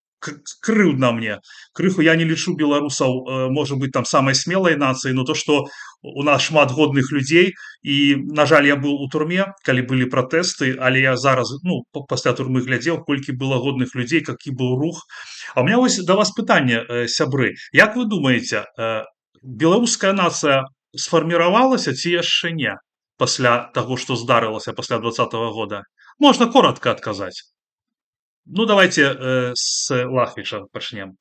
крыўдна мне. Крыху я не лічу беларусаў, можа быць, там самай смелай нацыяй, но то, што у нас шмат годных людзей, і, на жаль, я быў у турме, калі былі пратэсты, але я зараз, ну, пасля турмы глядзеў, колькі было годных людзей, які быў рух. А у меня вось да вас пытанне, сябры. Як вы думаеце, беларуская нацыя сфарміравалася ці яшчэ не пасля таго, што здарылася пасля 2020 года? Можна коротко адказаць. Ну, давайте с Лахвича пачнем.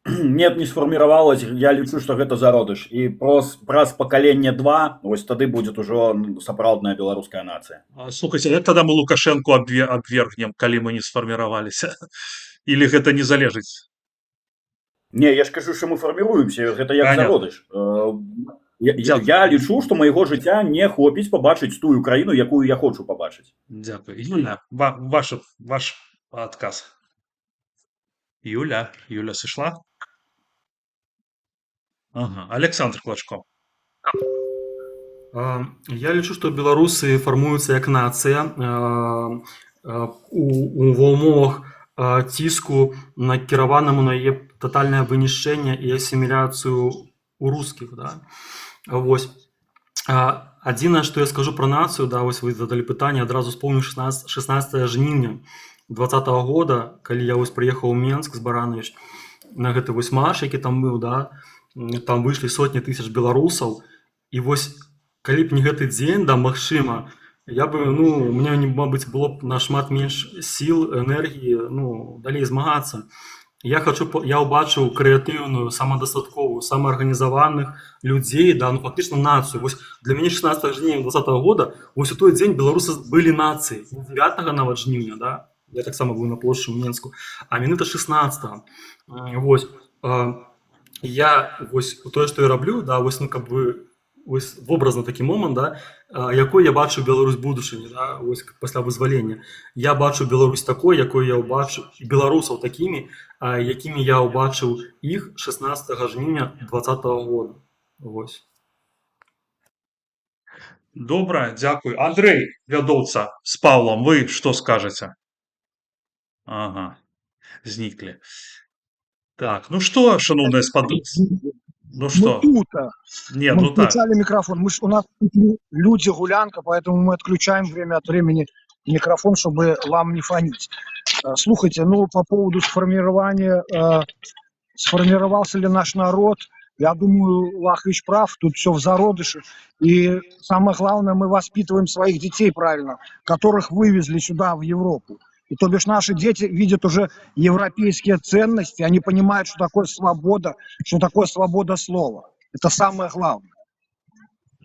Нет, не сфарміравалась. Я лічу, што гэта зародыш. І праз пакаленне 2, вось тады будзе ўжо сапраўдная беларуская нацыя. Слухайце, як тады мы Лукашэнку абвергнем, калі мы не сфарміраваліся? Или гэта не залежыць? Не, я ж кажу, што мы фарміруемся, гэта як зародыш. Я лічу, што майго жыцця не хопіць пабачыць тую краіну, якую я хочу пабачыць. Дзякуй. Юля, ваш адказ. Юля сышла? Ага. Александр Клачко. Я лічу, што беларусы фармуюцца як нацыя ва ўмовах ціску накіраванаму на яе татальнае вынішчэнне і асіміляцыю у рускіх, да. Вось. Адзінае, што я скажу пра нацыю, да, вось вы задалі пытанне, адразу вспомню 16 жніўня 2020 года, калі я вось прыехаў у Менск з Баранович на гэты вось марш, які там быў, да, там выйшлі сотні тысяч беларусаў, і вось калі б не гэты дзень, да, магчыма, я бы, ну, у меня, мабыць, было б нашмат менш сіл, энергіі, ну, далей змагацца. Я ўбачыў крэатыўную, самадастатковую, самаарганізаваных людзей, да, ну, фактычна нацыю. Вось для мяне 16 жніўня 2020 года, вось у той дзень беларусы былі нацыяй. 9 нават жніўня, да, я таксама быў на плошчы ў Менску, а менавіта 16. Вось, я, вось, тое, што я раблю, да, вось, ну, каб вы, вось, вобразна такі момант, да, якой я бачу Беларусь будучыні, да, вось, пасля вызвалення. Я бачу Беларусь такой, якой я ўбачу, беларусаў такімі, якімі я ўбачыў іх 16 жніўня 2020 года. Вось. Добра, дзякуй. Андрэй, вядоўца, з Паўлам, вы што скажаце? Ага. зніклі. Так, ну што, шаноўныя ну Ну што? тут-то. Не, Мы ну так. включали микрофон. У нас тут люди гулянка, поэтому мы отключаем время от времени микрофон, чтобы вам не фонить. Слушайте, ну по поводу сформирования, сформировался ли наш народ, я думаю, Лахвич прав, тут все в зародыше. И самое главное, мы воспитываем своих детей правильно, которых вывезли сюда, в Европу. И то бишь наши дети видят уже европейские ценности, они понимают, что такое свобода слова. Это самое главное.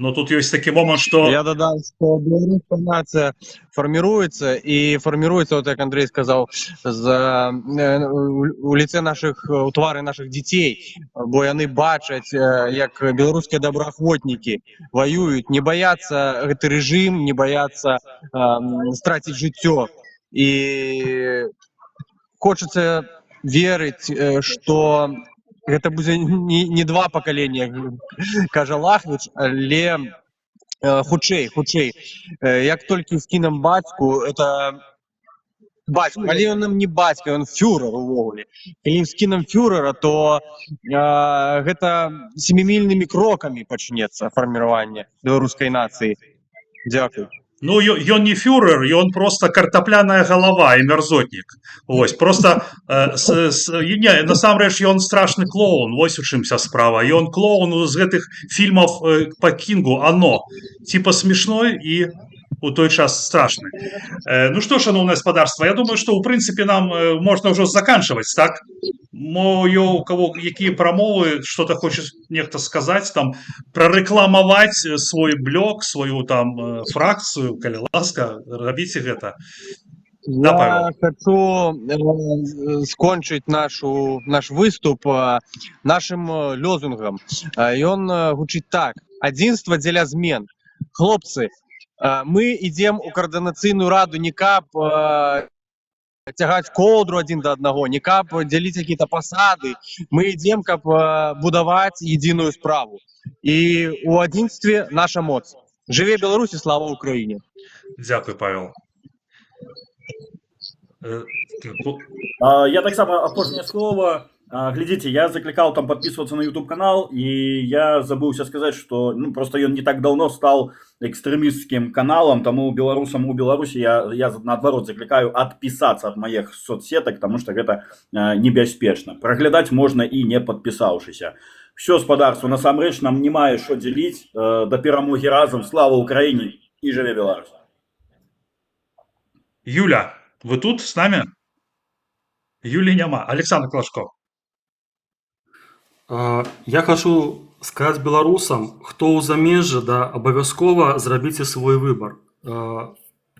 Но тут ёсць такі момант, што Я додам, что белорусская нация формируется, и формируется, вот как Андрей сказал, у лице наших, у твари наших детей, бо яны бачаць, як белорусские добраахвотники воюют, не боятся гэты режим, не боятся стратить жыццё. И хочется верить, что гэта будзе не два пакалення, кажа Лахвич, але хутчэй. Як толькі скінем бацьку, это бацьку, але ён нам не бацька, ён фюрер увогуле. Калі скінем фюрера, то гэта семімільнымі крокамі пачнецца фарміраванне беларускай нацыі. Дзякуй. ну ён не фюрер, ён просто картапляная голова і мерзотнік. Вось просто не, насамрэч ён страшны клоун, вось у чымся справа. Ён клоун з гэтых фільмаў па Кінгу «Оно», типа смешной і у той час страшны. Ну што, шаноўнае гаспадарства, я думаю, што ў прынцыпе нам можна ўжо заканчваць, так? У кого якія прамовы, что-то хоча нехта сказаць, там прарэкламаваць свой блог, сваю там фракцыю, калі ласка, рабіце гэта. Да, Павел. Я хочу скончыць наш выступ нашим лозунгам. Ён гучыць так: адзінства дзеля змен. Хлопцы, мы ідзем у коаардынацыйную раду не каб цягаць коўдру адзін да аднаго, не каб дзяліць какие-то пасады. Мы ідзем, каб будаваць единую справу. І у адзінстве наша моц. Жыве Беларусь і слава Украіне. Дзякуй, Павел. Я так само апошняе слово. Глядите, я закликал там подписываться на YouTube канал, и я забылся сказать, что просто он не так давно стал экстремистским каналом, тому белорусам у Беларуси я наоборот закликаю отписаться от моих соцсеток, потому что это небяспечна. Проглядать можно и не подписавшися. Все, господарство, насамрэч нам не мае что делить. До перамоги разом. Слава Украине и живе Беларусь. Юля, вы тут с нами? Юлі няма. Александр Клашко. Я хочу сказаць беларусам, хто ў замежжы, да, абавязкова зрабіце свой выбар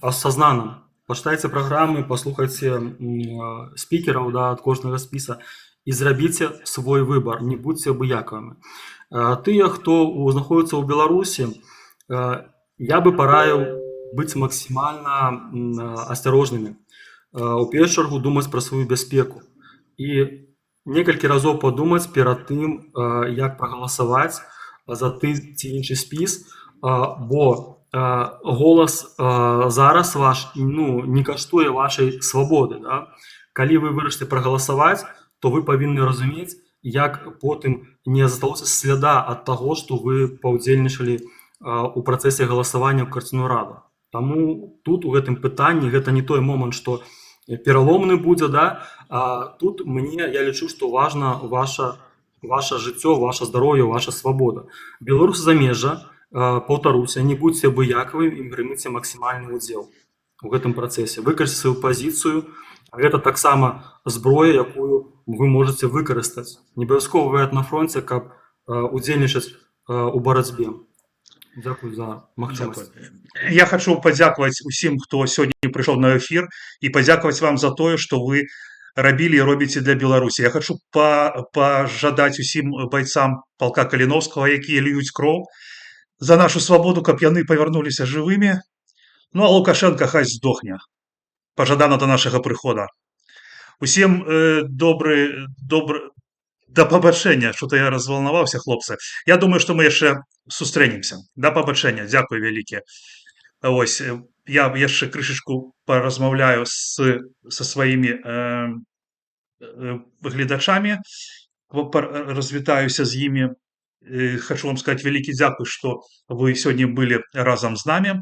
асазнана. Пачытайце праграмы, паслухайце спікераў, да, ад кожнага спіса і зрабіце свой выбар, не будьце абыякавымі. Тыя, хто знаходзіцца ў Беларусі, я бы параіў быць максімальна асцярожнымі. У першую чаргу думаць пра сваю бяспеку і некалькі разоў падумаць перад тым, як прагаласаваць за ты ці іншы спіс, бо голас зараз ваш не каштуе вашай свабоды. Да? Калі вы вырашыце прагаласаваць, то вы павінны разумець, як потым не засталося сляда ад таго, што вы паўдзельнічалі у працэсе галасавання ў карціную раду. Таму тут у гэтым пытанні гэта не той момант, што пераломны будзе, да? А тут я лічу, што важна ваша жыццё, ваша здароўе, ваша свабода. Беларусы замежжа, паўтаруся, не будьце абыякавымі і прыміце максімальны ўдзел у гэтым працэсе. Выкарыстайце сваю пазіцыю. Гэта таксама зброя, якую вы можаце выкарыстаць. Не абавязкова вы на фронце, каб удзельнічаць у барацьбе. Дзякуй за магчымасць. Я хочу падзякаваць усім, хто сёння прыйшоў на эфір, і падзякаваць вам за тое, што вы рабілі і робіце для Беларусі. Я хочу пажадаць усім байцам палка Каліновскага, якія льюць кроў за нашу свабоду, каб яны павярнуліся жывымі. Ну а Лукашенко хай здохне. Пажадана да нашага прыхода. Усім да пабачэння, што-то я развалнаваўся, хлопцы. Я думаю, што мы яшчэ сустрэнемся. Да пабачэння. Дзякуй вялікі. Вось, я яшчэ крышачку паразмаўляю са сваімі гледачамі, развітаюся з імі. Хачу вам сказаць вялікі дзякуй, што вы сёння былі разам з намі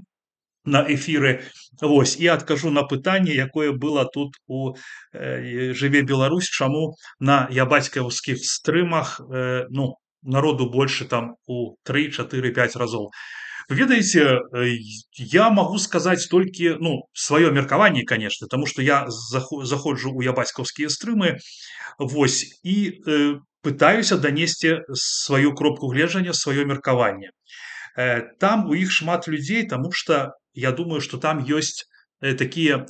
на эфіры. Вось, і адкажу на пытанне, якое было тут у «Жыве Беларусь», чаму на ябацькаўскіх стрымах ну, народу больше там у 3, 4, 5 разоў. Вы ведаеце, я магу сказаць толькі ну, сваё меркаванне, конечно, таму што я заходжу ў ябацькаўскія стрымы, вось, і пытаюся данесці сваю кропку гледжання, сваё меркаванне. Там у іх шмат людзей, таму што я думаю, што там ёсць такія,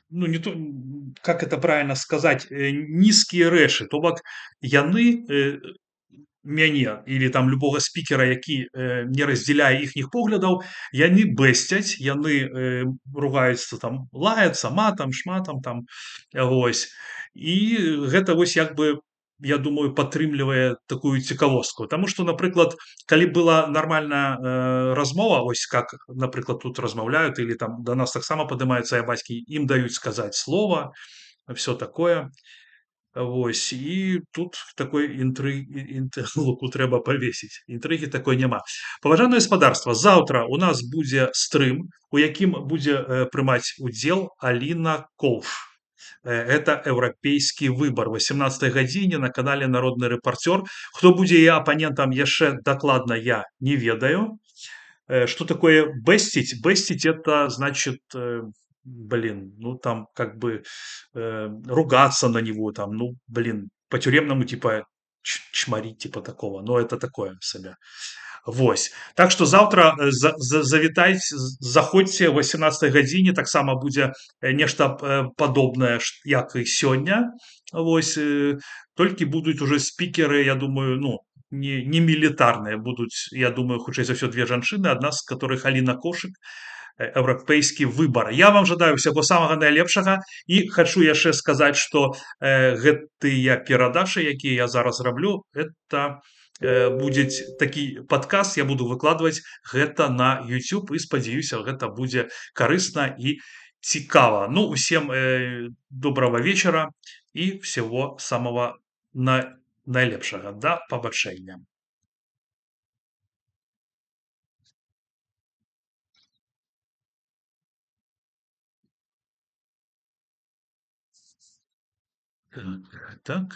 ну, не то, как это правильно сказаць, нізкія рэчы, то бок яны мяне или там любога спікера, які не раздзяляе іхніх поглядаў, яны бэсцяць, яны ругаюцца там, лаяцца матам, шматам там, вось. І гэта вось як бы, я думаю, падтрымлівае такую цікавостку. Таму што, напрыклад, калі была нармальная размова, вось как, напрыклад, тут размаўляют, или там да нас таксама падымаюцца ябацькі, ім даюць сказаць слова, все такое. Вось, і тут такой луку трэба павесіць. Інтрыгі такой няма. Паважанае гаспадарства, заўтра у нас будзе стрым, у якім будзе прымаць удзел Аліна Коўш. Это еўрапейскі выбар. 18 гадзіне на канале «Народны рэпарцёр». Хто будзе яе апанентам, яшчэ дакладна я не ведаю. Что такое бэсціць? Бэсціць — это значит... блин, ну там как бы ругаться на него, там, ну, блин, по-тюремному типа чморить, типа такого, но это такое себе. Вось. Так што заўтра завітайце, заходзьце 18 гадзіне, таксама будзе нешта падобнае, як і сёння. Вось, толькі будуць уже спікеры, я думаю, ну, не мілітарныя, будуць, я думаю, хутчэй за ўсё две жанчыны, адна з которых Аліна Кошык, еўрапейскі выбар. Я вам жадаю ўсяго самага найлепшага і хачу яшчэ сказаць, што гэтыя перадачы, якія я зараз раблю, это будзе такі падкаст, я буду выкладваць гэта на YouTube і спадзяюся, гэта будзе карысна і цікава. Ну, усім доброго вечара і всего самого найлепшага. Да пабачэння. Так.